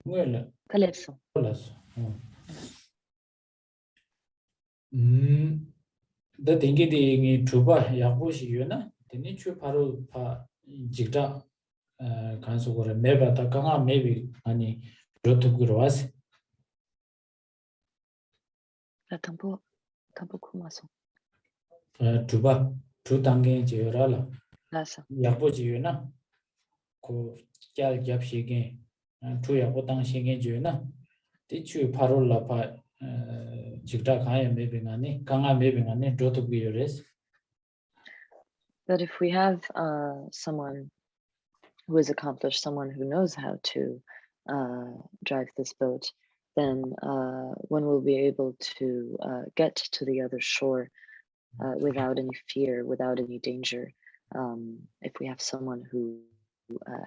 뭐라 Kalipso. 몰랐어 The thingy the Truba Yabushi Yuna, the nature paru pa jigda Kansugura Meba Takanga maybe any Rotuguras. Tampo kumaso. Truba, Trutangi Jurala, Lasa. Yabuji Yuna, Ko Gal Yapshi again, and two Yapotang Shingen Juna. Did you parola pa Jigda Kaya maybe any, Kanga maybe any, Rotuguras? But if we have someone who is accomplished, someone who knows how to drive this boat, then one will be able to get to the other shore without any fear, without any danger, if we have someone who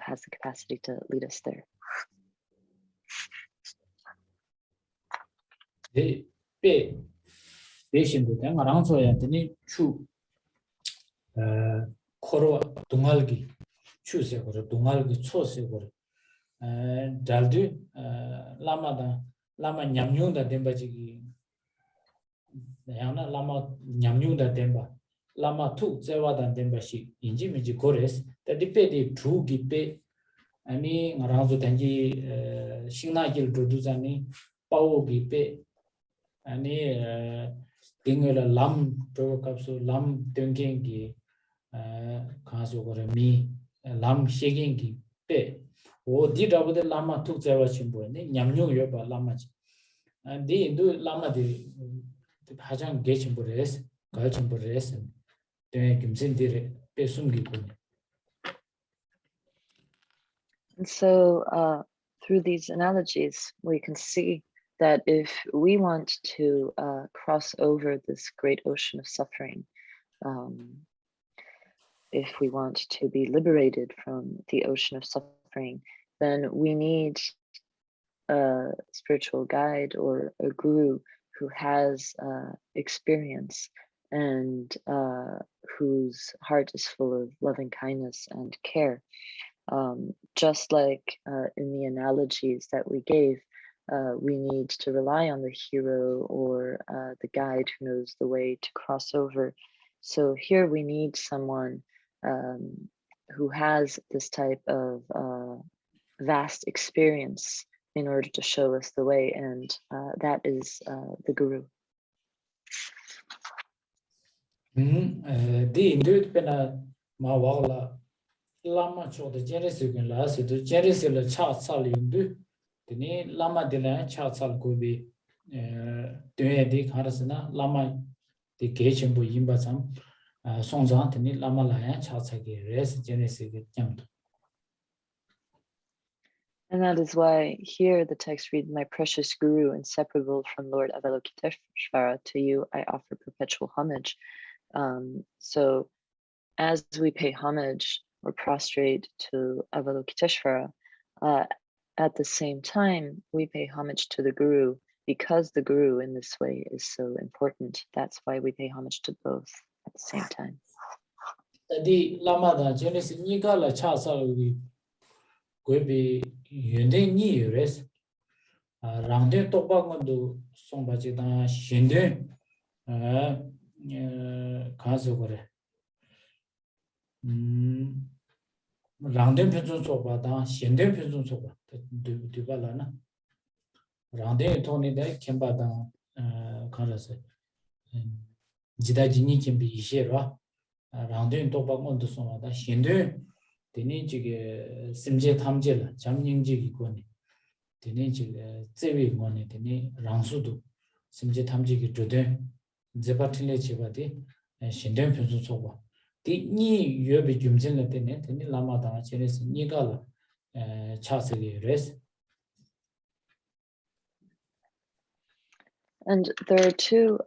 has the capacity to lead us there. They pay patient with them around so Anthony Chu Koro Dungalgi, choose or Dungalgi choose or Daldu Lama Nyamyunda Dembajigi Yana Lama Nyamyunda Demba Lama Tu Zewadan Dembashi Injimiji Kores that depended true gipe any around so Tangi Shina Gil Duduzani Pao gipe any Dingle Lam Prokapsu Lam Dunkingi Kansugore Lam Shaking Pe. O did over the Lama took the Wachimbo, Yamnu Yoba Lamachi. And they do Lama the Hajan Gachimbo Galchimbo and then Kimsin did Pesumgi. And so through these analogies, we can see that if we want to cross over this great ocean of suffering, if we want to be liberated from the ocean of suffering, then we need a spiritual guide or a guru who has experience and whose heart is full of loving kindness and care. Just like in the analogies that we gave, we need to rely on the hero or the guide who knows the way to cross over. So here we need someone who has this type of vast experience in order to show us the way, and that is the guru. The Indut Pena Mawala Lama cho the Jerisigan last to Jerisilla Chat Sal Yundu, the name Lama de la Chat Sal Gobi, Duedik Harasana, Lama the Gachimbo Yimbasam, Sonzant, and Lama Laya Chatsaki, Res Jerisigan Yamdu. And that is why here the text reads, "My precious guru, inseparable from Lord Avalokiteshvara, to you I offer perpetual homage." So as we pay homage or prostrate to Avalokiteshvara, at the same time, we pay homage to the guru because the guru in this way is so important. That's why we pay homage to both at the same time. The Lama da Genesis Nigala Chatsal Gobi Yunde Ni Res Rande Tobagondo Sombajidan Shinde Kazogore Rande Pizun Soba, Shinde Pizun Soba, Dubalana Rande Tony de Kembadan Karase Jidajini can be Shira Rande Tobagondo Somada Shinde. Dini jige simje thamjela jamnyingji gi koni dini jige tsewi ngone dini rangsudu simje thamji gi jode zepathile chebadi shinden phunsu soba di ni yobe jumjinla dini lama da chenes ni gala chasege res. And there are two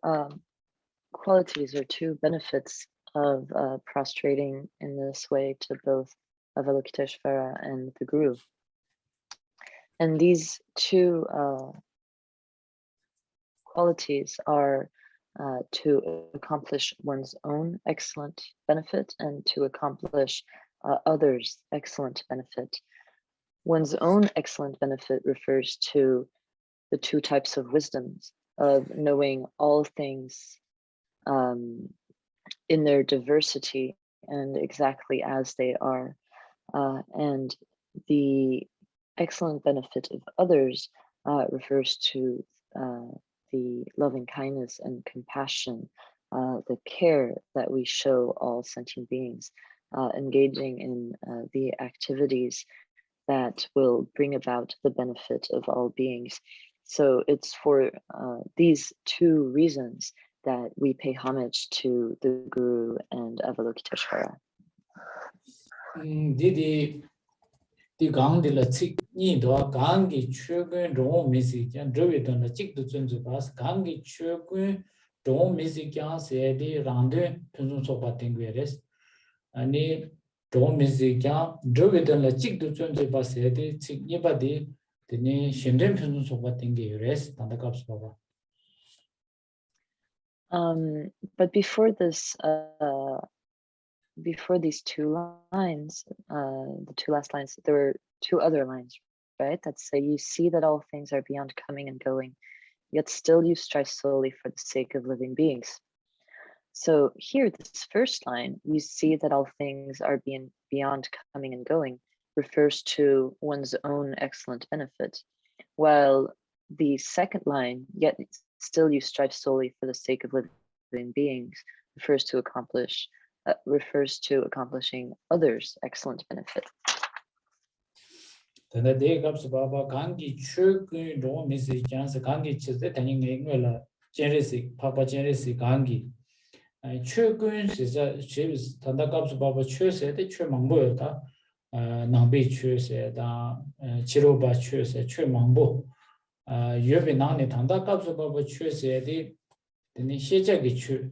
qualities or two benefits of prostrating in this way to both Avalokiteshvara and the guru. And these two qualities are to accomplish one's own excellent benefit and to accomplish others' excellent benefit. One's own excellent benefit refers to the two types of wisdoms of knowing all things in their diversity and exactly as they are. And the excellent benefit of others refers to the loving kindness and compassion, the care that we show all sentient beings, engaging in the activities that will bring about the benefit of all beings. So it's for these two reasons that we pay homage to the Guru and Avalokiteshvara. Di gang di la cik ni do gang gi chue gun rong mi si kyan zhewe don la cik du zun zu bas gang gi chue gun rong mi si kyan se di rang du pun zun sok pa ting gui res ani rong mi si kyan zhewe don la cik du zun zu bas se di cik ni ba di ni shen den pun zun sok pa ting gui res tanda kap su ba. But before this, before these two lines, the two last lines, there were two other lines, right? That say, you see that all things are beyond coming and going, yet still you strive solely for the sake of living beings. So here, this first line, you see that all things are beyond coming and going, refers to one's own excellent benefit, while the second line, yet still you strive solely for the sake of living beings, refers to accomplishing others' excellent benefit. Tanda de gap su ba ba gangi chue gun rong mi si kyan se gangi chi se tani nge ngwe la jenre si papa jenre si gangi chue gun si sa che tanda gap su ba ba chue se de chue mangbo yo ta nangbi chue se da chiro ba chue se chue mangbo yobe nang ni tanda gap su ba ba chue se de tani sheja gi chue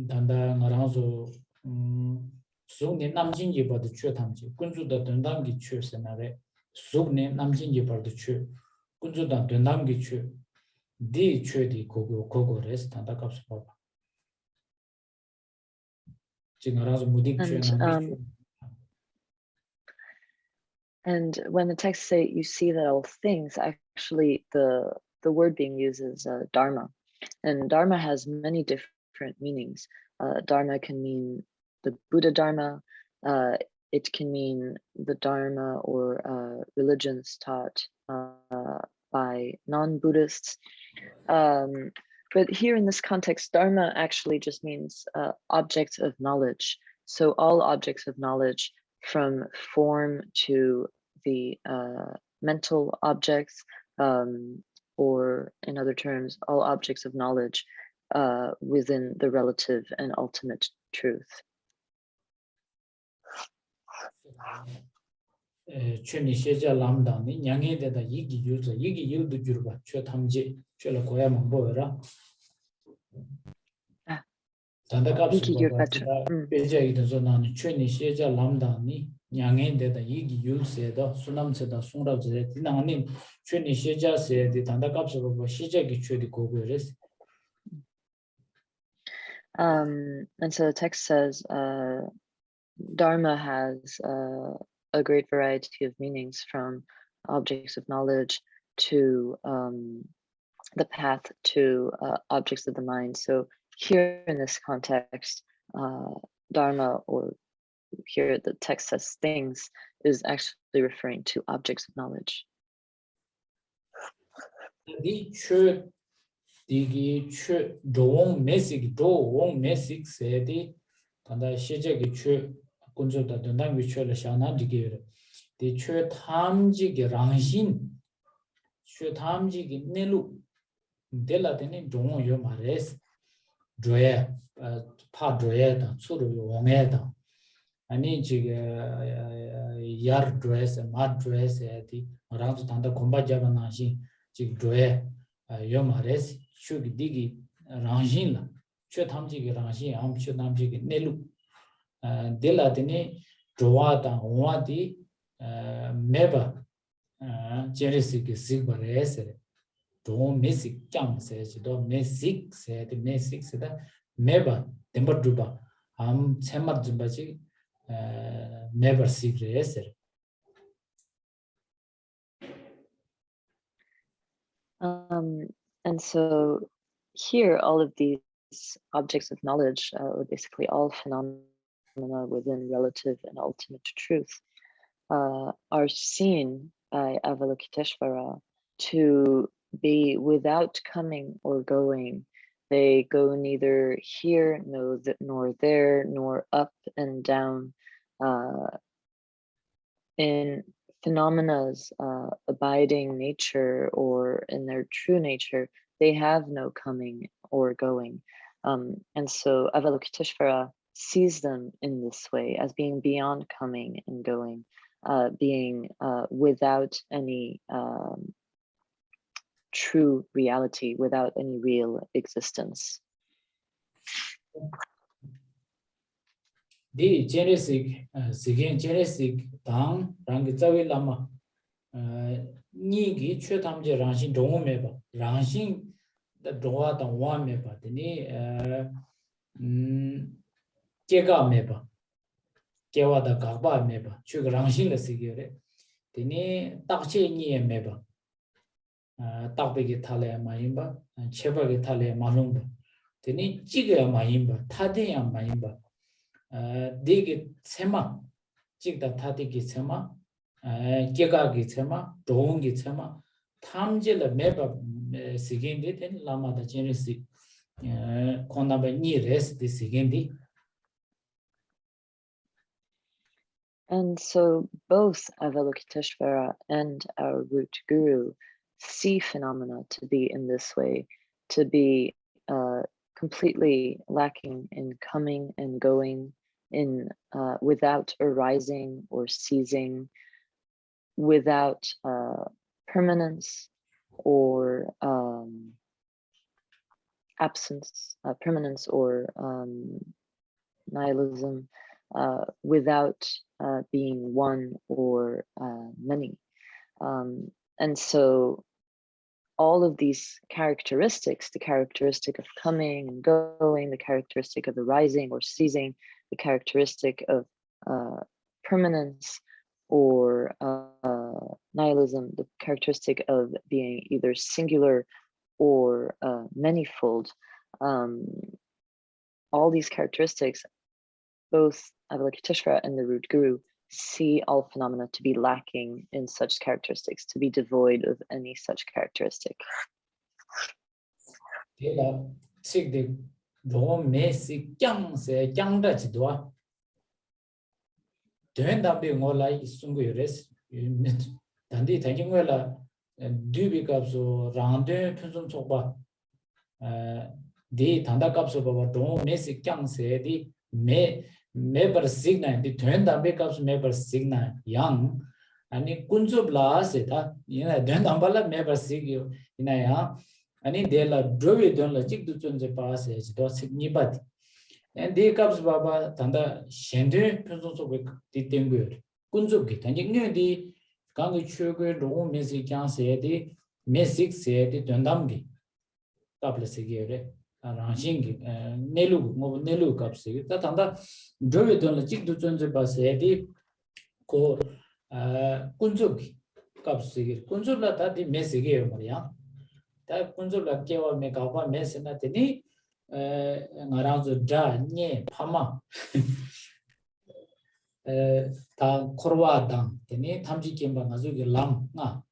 tanda ngarang su sukne namjingi bada chue tamji, kunzu da dundamgi chue senare, sukne namjingi bada chue, kunzu da dundamgi chue, di chue di kogo res, tanda kapsu baba. Chingarazu mudik chue nambi chue. And when the texts say, you see that all things, actually the word being used is dharma. And dharma has many different meanings. Dharma can mean the Buddha Dharma, it can mean the Dharma or religions taught by non-Buddhists. But here in this context, Dharma actually just means objects of knowledge. So all objects of knowledge, from form to the mental objects, or in other terms, all objects of knowledge within the relative and ultimate truth. Chuni sheja lamda ni nyange de da yigi yudu jurba chue tamje chue la koya mangbo ra tanda kapsu baba peja ida zo na ni chuni sheja lamda ni nyange de da yigi yul se da sunam se da sungrab se de na ni chuni sheja se de tanda kapsu baba sheja gi chue di gogo res. And so the text says Dharma has a great variety of meanings, from objects of knowledge to the path to objects of the mind. So here in this context, Dharma, or here the text says things, is actually referring to objects of knowledge. Digi chue dong mesik se di tanda sheja gi chue kunzo da dundang gi chue la shana digi yore di chue tamji gi rangshin chue tamji gi nelu de la teni dong yo ma res droye pa droye da tsuru yo wonge da ani ji yar droye se ma droye se di rangzu tanda gomba jaba na shi ji droye yo ma res chue digi rangshin la chue tamji gi rangshin am chue tamji gi nelu de la teni drowa da wa di meba jeresi gi sigba res do mesik kyang se do mesik se de mesik se da meba temba duba am chemat duba ji meba sig res. And so here, all of these objects of knowledge, or basically all phenomena within relative and ultimate truth, are seen by Avalokiteshvara to be without coming or going. They go neither here nor there, nor up and down. In phenomena's abiding nature or in their true nature, they have no coming or going. And so Avalokiteshvara sees them in this way as being beyond coming and going, being without any true reality, without any real existence. The genetic, genetic tang, rangi lama, nigi chutamje ranshin dongo meba, ranshin the doa tang one meba, tini kega meba, kewa da gagba meba, chuk ranshin la sigire, tini takche nye meba, takbegi thale mayimba, chebagi thale malumba, tini chiga mayimba, tadeya mayimba. Digi tsema, chikda tatiki tsema, gegagi tsema, doongi tsema, tamjila meba sigindi, ten lama da jenisi, konaba ni res di sigindi. And so both Avalokiteshvara and our root guru see phenomena to be in this way, to be completely lacking in coming and going, in without arising or ceasing, without permanence or absence, permanence or nihilism, without being one or many. And so all of these characteristics, the characteristic of coming and going, the characteristic of arising or ceasing, the characteristic of permanence or nihilism, the characteristic of being either singular or manifold, all these characteristics, both Avalokiteshvara and the root guru see all phenomena to be lacking in such characteristics, to be devoid of any such characteristic. Tela chikdi do me si kyang se kyang da chidwa. Den dambi ngola isungu yores. Dandi tangingwela dubi kapso rangde phunsun chokba. Di tanda kapso baba do me si kyang se di me bar signa di den dambi kapso me bar signa yang ani kunjub la se ta ina den dambala me bar sigyo ina ya ani dela drovi don la chik du chunje pa se do signibati and de kaps baba tanda shende phunso so di tengu kunjub gi tanji ngi di gang chuge ro me si kyang se di me sik se di dondam gi kapla se gi re rangshin gi nelu kaps se ta tanda drovi don la chik du chunje pa se di ko kunjub gi kaps se gi kunjub la ta di me se gi yo ya 다 군주가 깨워 메가바 메스나 되니 나라도 다 nye 파마 다 코르와당 되니 탐지 gemba 가지고 람나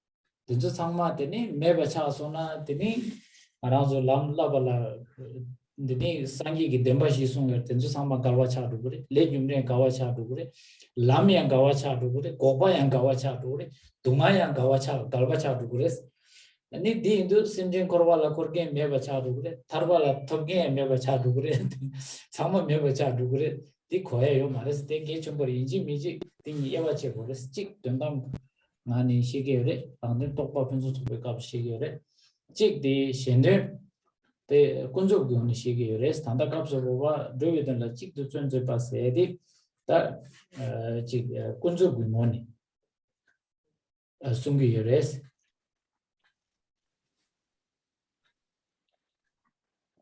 진짜 상마 되니 메바차소나 되니 나라도 람라발라 되니 상기기 덴바시 송을 진짜 상마 갈와차도 그래 레줌네 가와차도 그래 람양 가와차도 그래 고바양 가와차도 그래 동아양 가와차 갈바차도 그래 Ni di indu simjin korwala korgen meba chadu gure, tarbala tobgen meba chadu gure, sama meba chadu gure, di koya yo mares, di ge chumbori inji miji, di yewa che gore, chik dundam ngani shige yore, tangden tokpa pinsu tukbe kab shige yore, chik di shende, di kunzuk gyoni shige yore, tanda kapso boba, doyo dunla chik du chunze pa se di, ta chik kunzuk gyoni, sungi yore.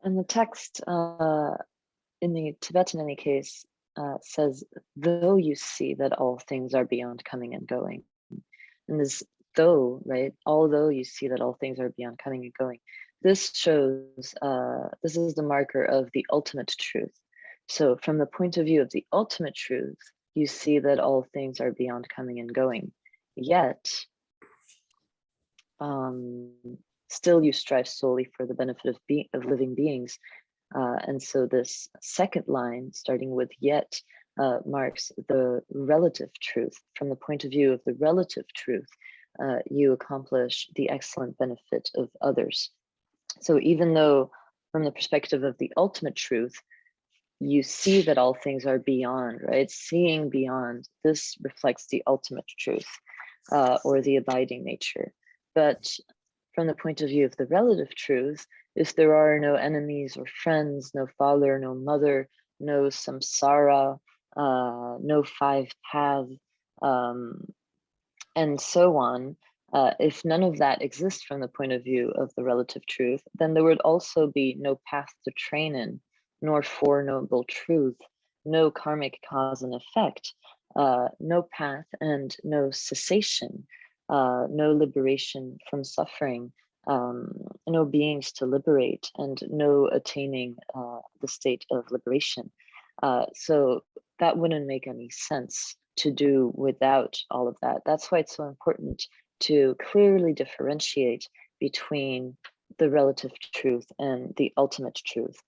And the text in the Tibetan, in any case, says, though you see that all things are beyond coming and going. And this though, right, although you see that all things are beyond coming and going, this shows, this is the marker of the ultimate truth. So from the point of view of the ultimate truth, you see that all things are beyond coming and going. Yet, still you strive solely for the benefit of living beings. And so this second line, starting with yet, marks the relative truth. From the point of view of the relative truth, you accomplish the excellent benefit of others. So even though from the perspective of the ultimate truth, you see that all things are beyond, right? Seeing beyond, this reflects the ultimate truth, or the abiding nature. But from the point of view of the relative truth, if there are no enemies or friends, no father, no mother, no samsara, no five paths, and so on, if none of that exists from the point of view of the relative truth, then there would also be no path to train in, nor Four Noble Truth, no karmic cause and effect, no path and no cessation, no liberation from suffering, no beings to liberate, and no attaining the state of liberation. So that wouldn't make any sense to do without all of that. That's why it's so important to clearly differentiate between the relative truth and the ultimate truth.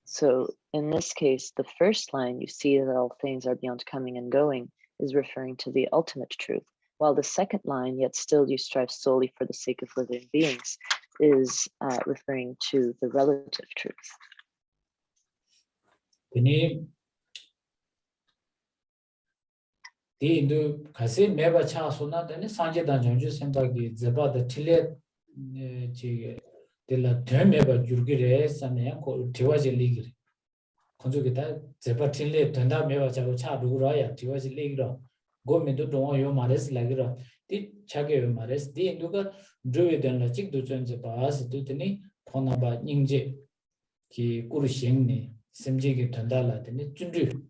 So in this case, the first line, you see that all things are beyond coming and going, is referring to the ultimate truth, while the second line, yet still you strive solely for the sake of living beings, is referring to the relative truth. The Hindu Kasi Meba Cha Suna, then Sanjita Jonju Sembagi, Zeba the Tilet de la Temeba Jurgires and Yanko Tiwaji Ligri. Conjugita, Zeba Tile, Tenda Meba Cha Duraya, Tiwaji Ligra, go me to Yo Mares Lagra, the Chage Mares, the Induga, Druid and Lachik to join the Bas, Dutini, Ponaba Ningje, Ki Kurishing, Semjigi Tandala, the Junju.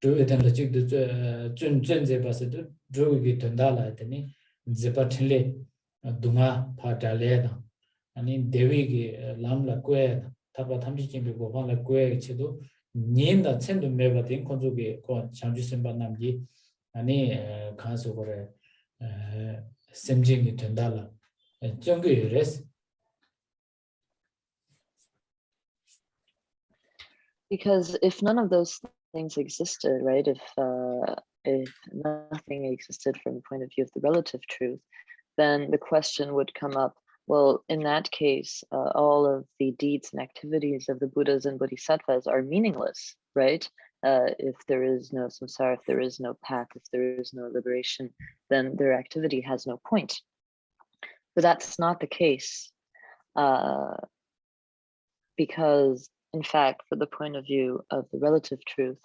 Druiden la chik du chun je ba se du drugi tanda la tani zepa thle dunga pha dale da ani devi gi lam la kwe thaba thamji chim go ba la kwe che du nyin da chen du me ba tin kon ju ge ko chang ju sem ba nam ji ani kha so gore semjing gi tanda la chong ge res. Because if none of those things existed, right? If nothing existed from the point of view of the relative truth, then the question would come up, well, in that case, all of the deeds and activities of the Buddhas and Bodhisattvas are meaningless, right? If there is no samsara, if there is no path, if there is no liberation, then their activity has no point. But that's not the case, because in fact, for the point of view of the relative truth,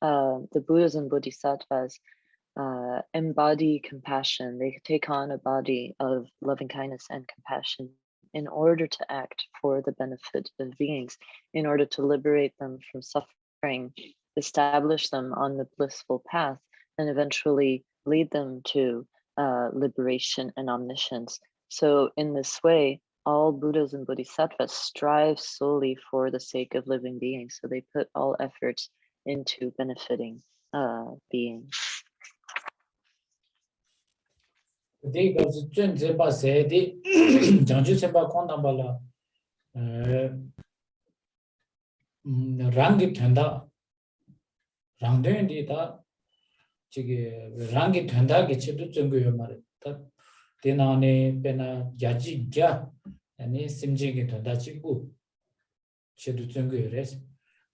the Buddhas and Bodhisattvas embody compassion. They take on a body of loving kindness and compassion in order to act for the benefit of beings, in order to liberate them from suffering, establish them on the blissful path, and eventually lead them to liberation and omniscience. So in this way, all Buddhas and Bodhisattvas strive solely for the sake of living beings. So they put all efforts into benefiting beings. The Gazun Zeba said, Janju Semba Kondambala Rangi Tanda Rangdendita Rangi Tanda Gichidu Jungu Marita Dinani Bena Yaji Gya and Simjing Tanda Chiku Chidu Jungu Res.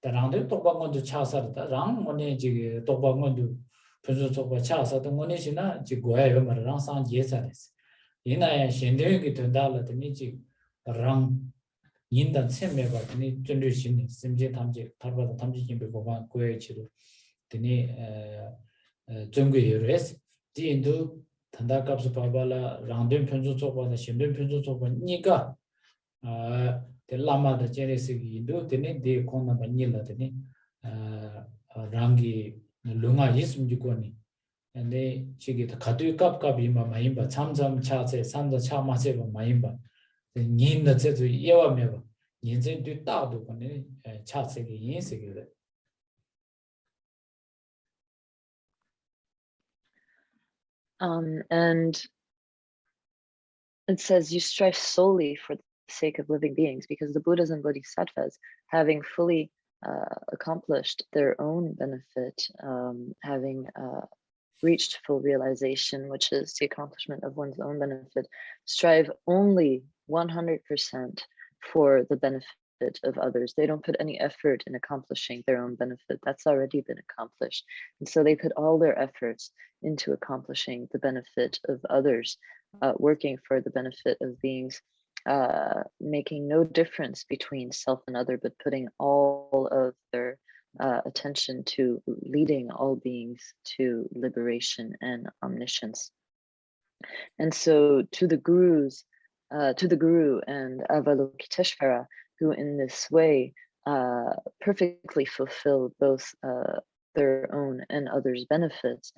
The Rangde Tobangon to Chasarta, Rang Mone Tobangon to Puzuba Chasa, the Monishina, Jiguay Marang San Yesares. Ina Shendegi Tundala, the Niji Rang Yindan Semeba, the Junushin, Simji Tamji, Tarba the Tamji before Guechidu, the Ni Jungu Res, the Indu, Tandakaps Babala, Randum Punzuba, the Shindum Punzuba, Nika. The Lama the Genesis do the need the Kona Manila the Rangi Lunga Yism Jukoni and they chigi the kadu kap ima maimba chamjam cha che samda cha ma che ba maimba nin the che zu yewa meba nin zen du da du ne cha che ge yin se ge and it says you strive solely for the sake of living beings, because the Buddhas and Bodhisattvas, having fully accomplished their own benefit, having reached full realization, which is the accomplishment of one's own benefit, strive only 100% for the benefit of others. They don't put any effort in accomplishing their own benefit. That's already been accomplished. And so they put all their efforts into accomplishing the benefit of others, working for the benefit of beings, making no difference between self and other, but putting all of their attention to leading all beings to liberation and omniscience. And so to the gurus, to the guru and Avalokiteshvara, who in this way perfectly fulfill both their own and others' benefits,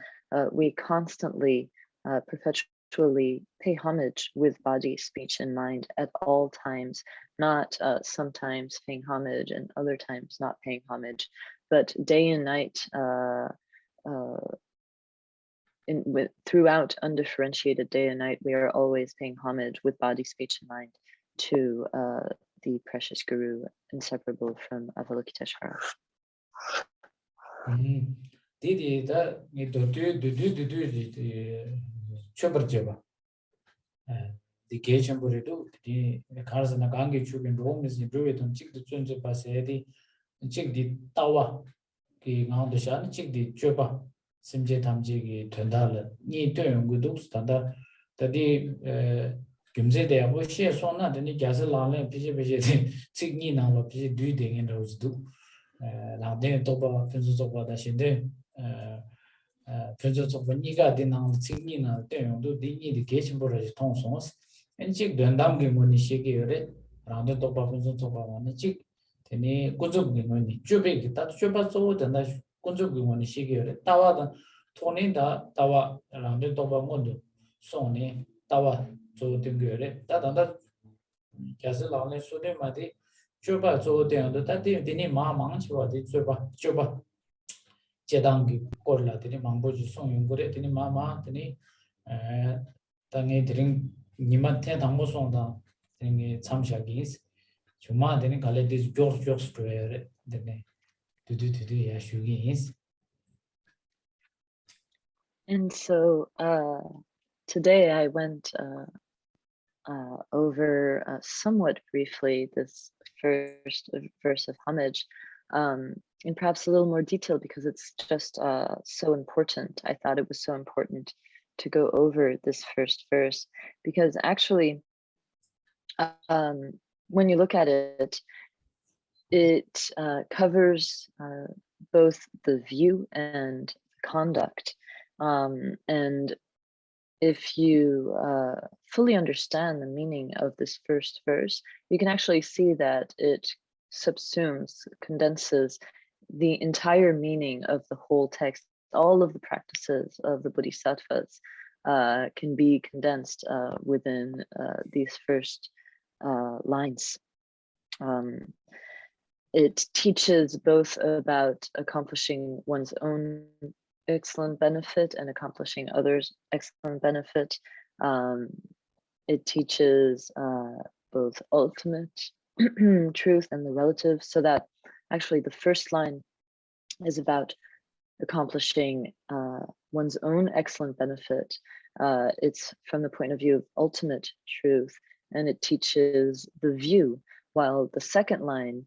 we constantly, perpetually pay homage with body, speech, and mind at all times, not sometimes paying homage and other times not paying homage, but day and night, throughout undifferentiated day and night, we are always paying homage with body, speech, and mind to the precious guru, inseparable from Avalokiteshvara. Didi da ni do chobarjeba di gechen burido di karzana gangi chugin romis ni duwe ton chik de chunje pase di chik di tawa ki ngao de shan chik di choba simje tamje gi thendal ni tön gu du standa tadi kimje de abo she sona de ni gyasa la le pije de chik ni na lo pije du de ngin ro du la de to ba phunzu to ba da shin de phunzu to ba ni ga de na chik ni na de yong du di ni de gechen burido tong sons en chik dendam gi mo ni she ge re ra de to ba phunzu to ba na chik teni kunzub gi mo ni chube gi ta chuba zo de na kunzub gi mo ni she ge re tawa da toni da tawa ra de to ba mo do song ni tawa zo de ge re ta da gyasa la ne so de ma de chuba zo de do ta de ni ma mang chi wa de chuba jedang gi kor la de mang bo ji song yung gore de ni ma de ni ta ne dring ni ma the dang mo song da de cham sha gi Chuma deni kale dis George Square deni do ya shugi is. And so today I went over somewhat briefly this first verse of homage, in perhaps a little more detail, because it's just so important. I thought it was so important to go over this first verse, because actually, when you look at it, it covers both the view and conduct. And if you fully understand the meaning of this first verse, you can actually see that it subsumes, condenses the entire meaning of the whole text. All of the practices of the Bodhisattvas can be condensed within these first lines. It teaches both about accomplishing one's own excellent benefit and accomplishing others' excellent benefit. It teaches both ultimate truth and the relative, so that actually the first line is about accomplishing one's own excellent benefit. It's from the point of view of ultimate truth, and it teaches the view, while the second line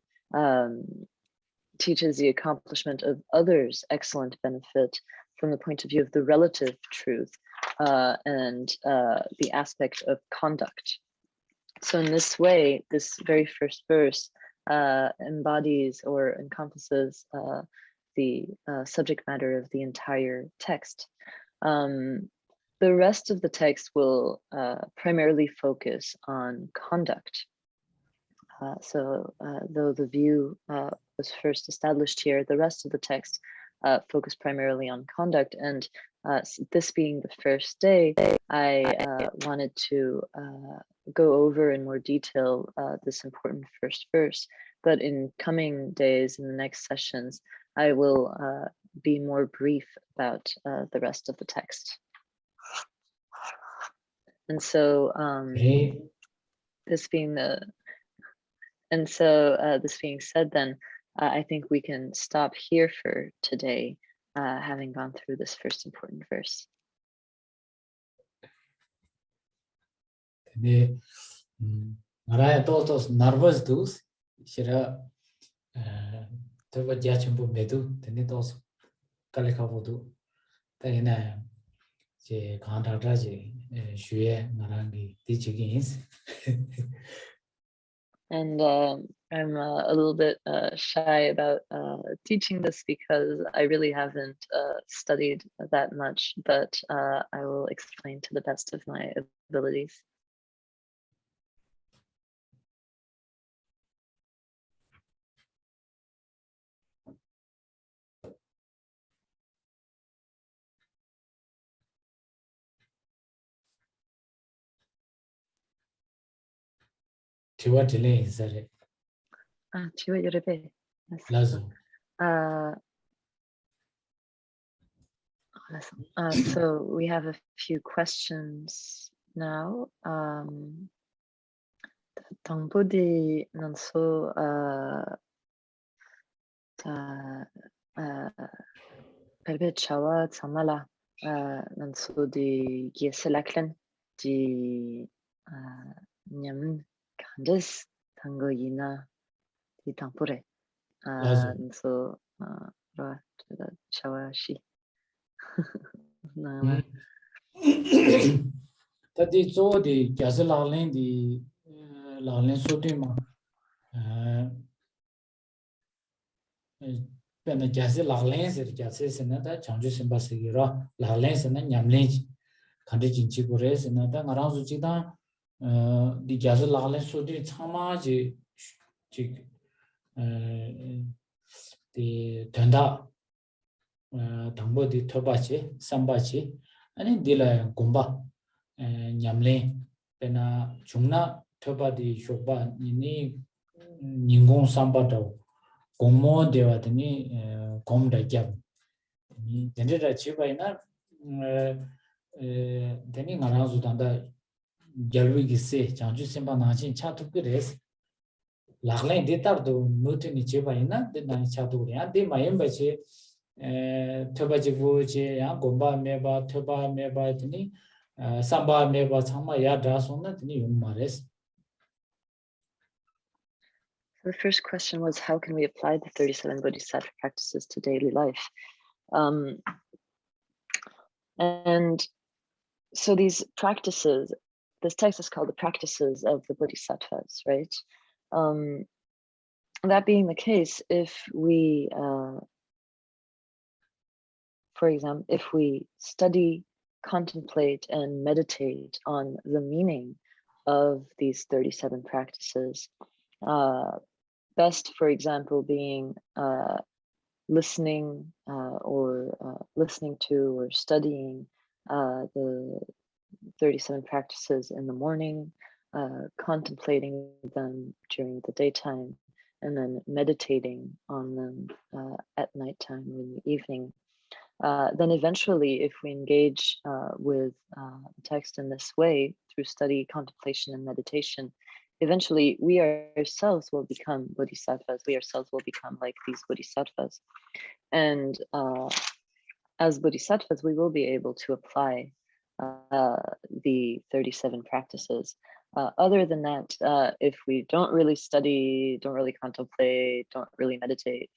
teaches the accomplishment of others' excellent benefit from the point of view of the relative truth and the aspect of conduct. So in this way, this very first verse embodies or encompasses the subject matter of the entire text. The rest of the text will primarily focus on conduct. Though the view was first established here, the rest of the text focused primarily on conduct, and This being the first day, I wanted to go over in more detail this important first verse, but in coming days, in the next sessions, I will be more brief about the rest of the text. And so this being said, then I think we can stop here for today, having gone through this first important verse. Todos nervous dos, será todo já chumbo medo, tene todos calacavodo, tena je cantar je shue narangi teachings. And I'm a little bit shy about teaching this because I really haven't studied that much, but I will explain to the best of my abilities. Tiwa delay is that it? Lazo. So we have a few questions now. Tangbodi nanso perbe chawa tsamala nanso di gieselaklen di nyam kandes tango yina di tampure nanso ra chawa shi. Tadi zo di gyasa laglen di laglen sote ma pena gyasa laglen ser gyasa sena da changju simba sigira laglen sena nyamlen khande jinchi gore sena da ngarang su chida di gyasa laglen sote chama ji di tanda 당보 디 토바치 삼바치 아니 딜라 곰바 냠레 베나 중나 토바디 쇼바 니니 닝공 삼바도 공모 되와더니 곰다 겹 니 덴데다 치바이나 데니 나라주 단다 결위기세 장주 심바 나진 차투그레스 라글레 데타도 노트니 치바이나 데나 차투그레 데 마엠바치 Tobajibuji, Gomba Meba, Toba Meba, Tini, Samba Meba, Tama Yada, Sona, Tini Umares. The first question was, how can we apply the 37 Bodhisattva practices to daily life? And so these practices, this text is called the practices of the Bodhisattvas, right? That being the case, if we for example, if we study, contemplate, and meditate on the meaning of these 37 practices, best, for example, being listening listening to or studying the 37 practices in the morning, contemplating them during the daytime, and then meditating on them at nighttime or in the evening. Then eventually, if we engage with the text in this way, through study, contemplation, and meditation, eventually we ourselves will become bodhisattvas. We ourselves will become like these bodhisattvas. And as bodhisattvas, we will be able to apply the 37 practices. Other than that, if we don't really study, don't really contemplate, don't really meditate,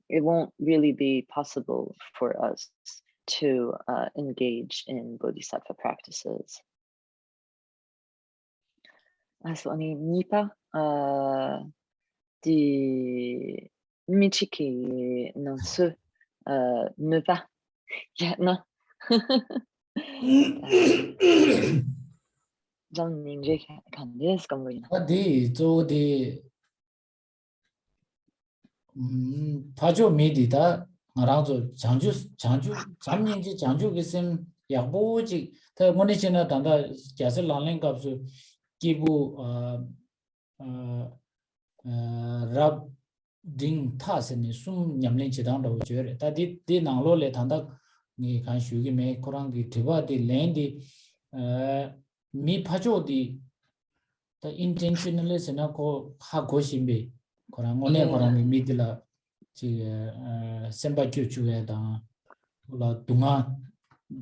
it won't really be possible for us to engage in bodhisattva practices. So ani nipa di michiki nansu nupa yatna 좀 ninje kandes kamrina. Adi zo di pajo medita 알아서 장주 잠님지 장주 기심 약보지 더 모니지나 단다 계속 라는 값을 기부 랍 딩 타스니 숨 냠린 지당도 줘래 다디 디 나로레 단다 니 간슈기 메 코랑기 디바디 랜디 미 파조디 더 인텐셔널리스나 고 하고심비 코랑오네 코랑이 미들라 지 셈바큐 주에다 라 동아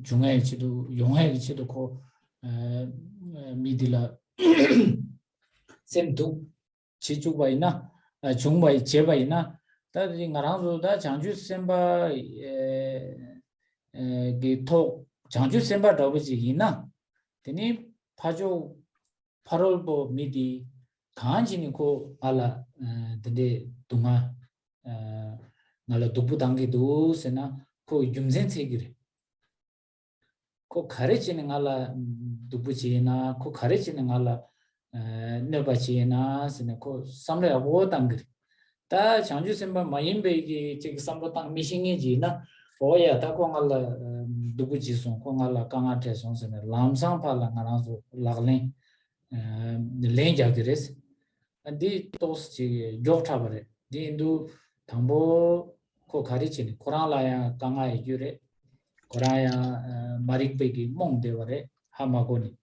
중에치도 용해치도 고 미들라 셈도 지주바이나 중바이 제바이나 다들 나랑도다 장주 셈바 기토 장주 셈바 더버지기나 되니 파조 8월보 미디 간지니 고 알라 근데 동아 나라 두부 당기도 세나 고 줌센 세기래 고 가르치는 알라 두부지나 고 가르치는 알라 네바지나 세나 고 삼례하고 당기 다 장주 셈바 마임베기 제 삼보 당 미싱이지나 오야 다고 알라 두부지송 고 알라 강아테송 세나 람상 팔라 나라서 라글린 렌자드레스 안디 토스지 조타바레 디인도 담보 코 가리치니 코란라야 강아에 주레 코라야 마릭베기 몽데바레 하마고니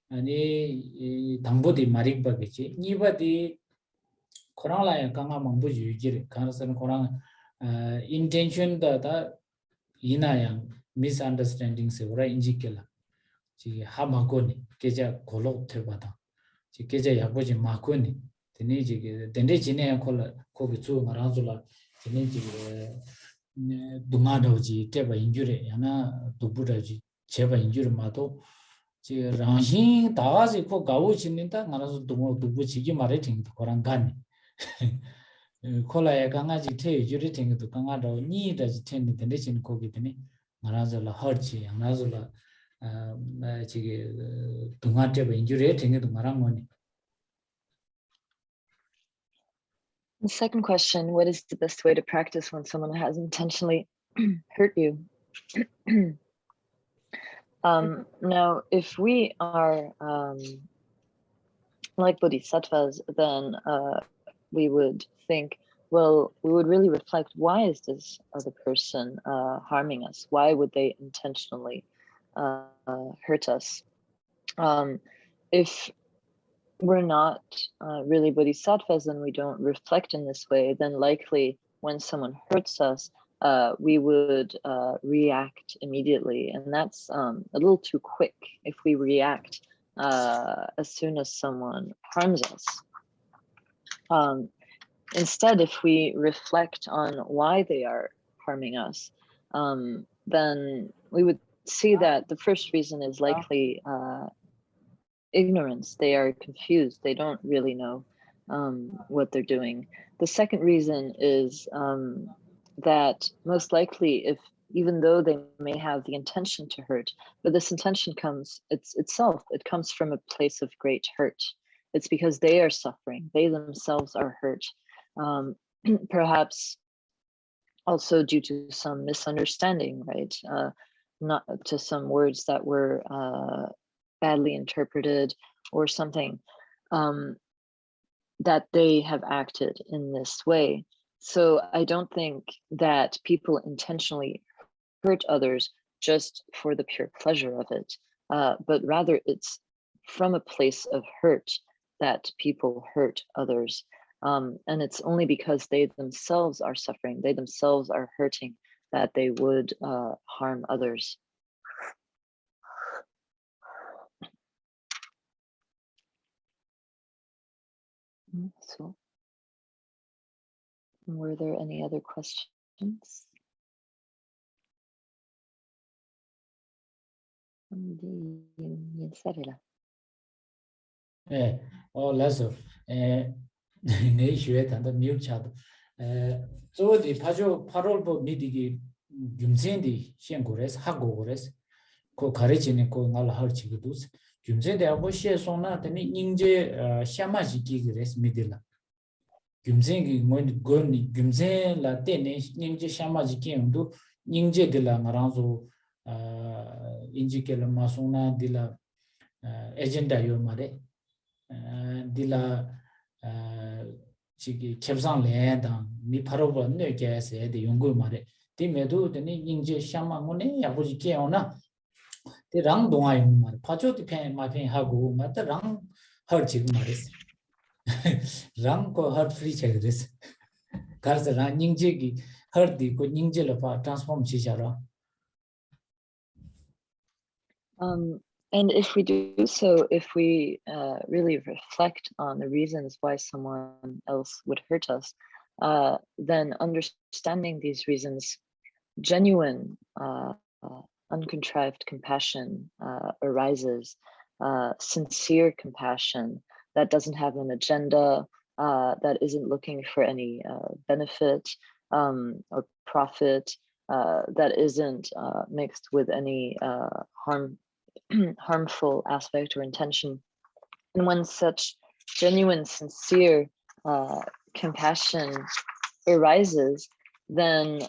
아니 담보디 마릭바게지 니바디 코란라야 강아 몽부지 유지레 가르서는 코란 intention 다다 이나양 misunderstanding 세우라 인지켈라 지 하마고니 계자 골로 되바다 지 계자 야보지 마고니 되니 지게 된데 지네 콜 거기 주 말아줄라 되니 지 동아도지 때바 인주레 야나 두부다지 제바 인주르 마도 지 랑신 다와지 코 가오 지는다 말아서 두부지기 말에 팅 거랑 간니 콜라에 강아지 태 주리 팅도 강아도 니다지 텐데 된데 진 거기 되니 말아줄라 허지 말아줄라 지게 동아테바 인주레 팅도 말한 The second question, what is the best way to practice when someone has intentionally hurt you? Now, if we are like bodhisattvas, then we would think, well, we would really reflect, why is this other person harming us? Why would they intentionally hurt us? If we're not really bodhisattvas and we don't reflect in this way, then likely when someone hurts us, we would react immediately. And that's a little too quick if we react as soon as someone harms us. Instead, if we reflect on why they are harming us, then we would see that the first reason is likely ignorance. They are confused. They don't really know what they're doing. The second reason is that most likely, if even though they may have the intention to hurt, but this intention comes, it comes from a place of great hurt. It's because they are suffering. They themselves are hurt. Perhaps also due to some misunderstanding, right? Not to some words that were badly interpreted or something, that they have acted in this way. So I don't think that people intentionally hurt others just for the pure pleasure of it, but rather it's from a place of hurt that people hurt others. And it's only because they themselves are suffering, they themselves are hurting, that they would harm others. So, were there any other questions? 라서 내 주에 단다 미우차도 저디 파조 8월보 미디기 줌센디 시행고레스 하고고레스 고 가르치는 고 날라 할지기도 줌센데 하고 시에서나 되니 인제 샤마지기 그레스 미딜라 Gumzen going go ni gumzen la tene ningje shamaji kendo ningje de la maranzo injike la masona de la agenda yo mare de la chigi kebsan le da mi paroba ne gese de yongo mare ti medo de ni ningje shama ngone yabuji ke ona de rang donga yo mare pajo de pen ma pen hago ma ta rang har chig mare rang ko har free cheg des Cause the Ninjigi heard the good ninja transform Chijara. And if we do so, if we really reflect on the reasons why someone else would hurt us, then understanding these reasons, genuine, uncontrived compassion arises, sincere compassion that doesn't have an agenda, that isn't looking for any benefit or profit, that isn't mixed with any harmful aspect or intention. And when such genuine, sincere compassion arises, then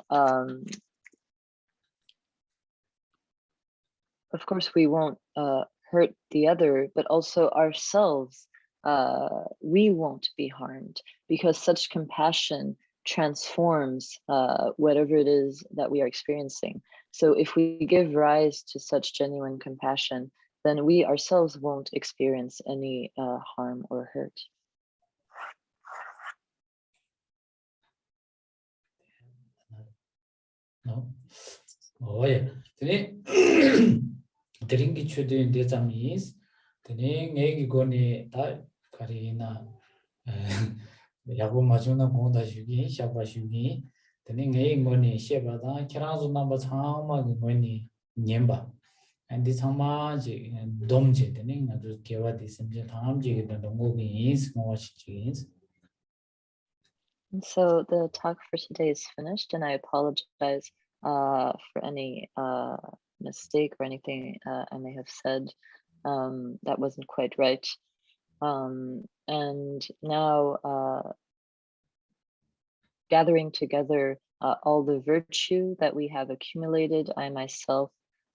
of course we won't hurt the other, but also ourselves, we won't be harmed, because such compassion transforms whatever it is that we are experiencing. So if we give rise to such genuine compassion, then we ourselves won't experience any harm or hurt. No? Oh, yeah. Today, Drinking should do this is the name egg goni Karina Yabu Majuna Gonda Shugi, Shaba Shugi, the name egg money, Shebada, Kirazu number Hama, Goni, Nyemba. And this homage and domje, the name of the Keva, this and Hamji, the movie is more jeans. And so the talk for today is finished, and I apologize for any mistake or anything I may have said that wasn't quite right. And now gathering together all the virtue that we have accumulated, I myself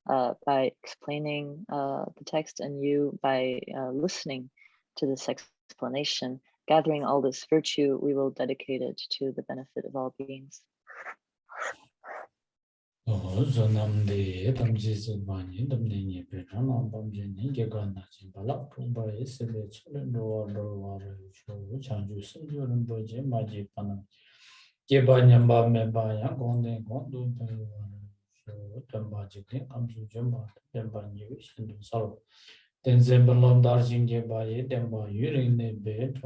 by explaining the text, and you by listening to this explanation, gathering all this virtue, we will dedicate it to the benefit of all beings. Then Zembalom Darjin Gebaye, Demba, Urin, Bed,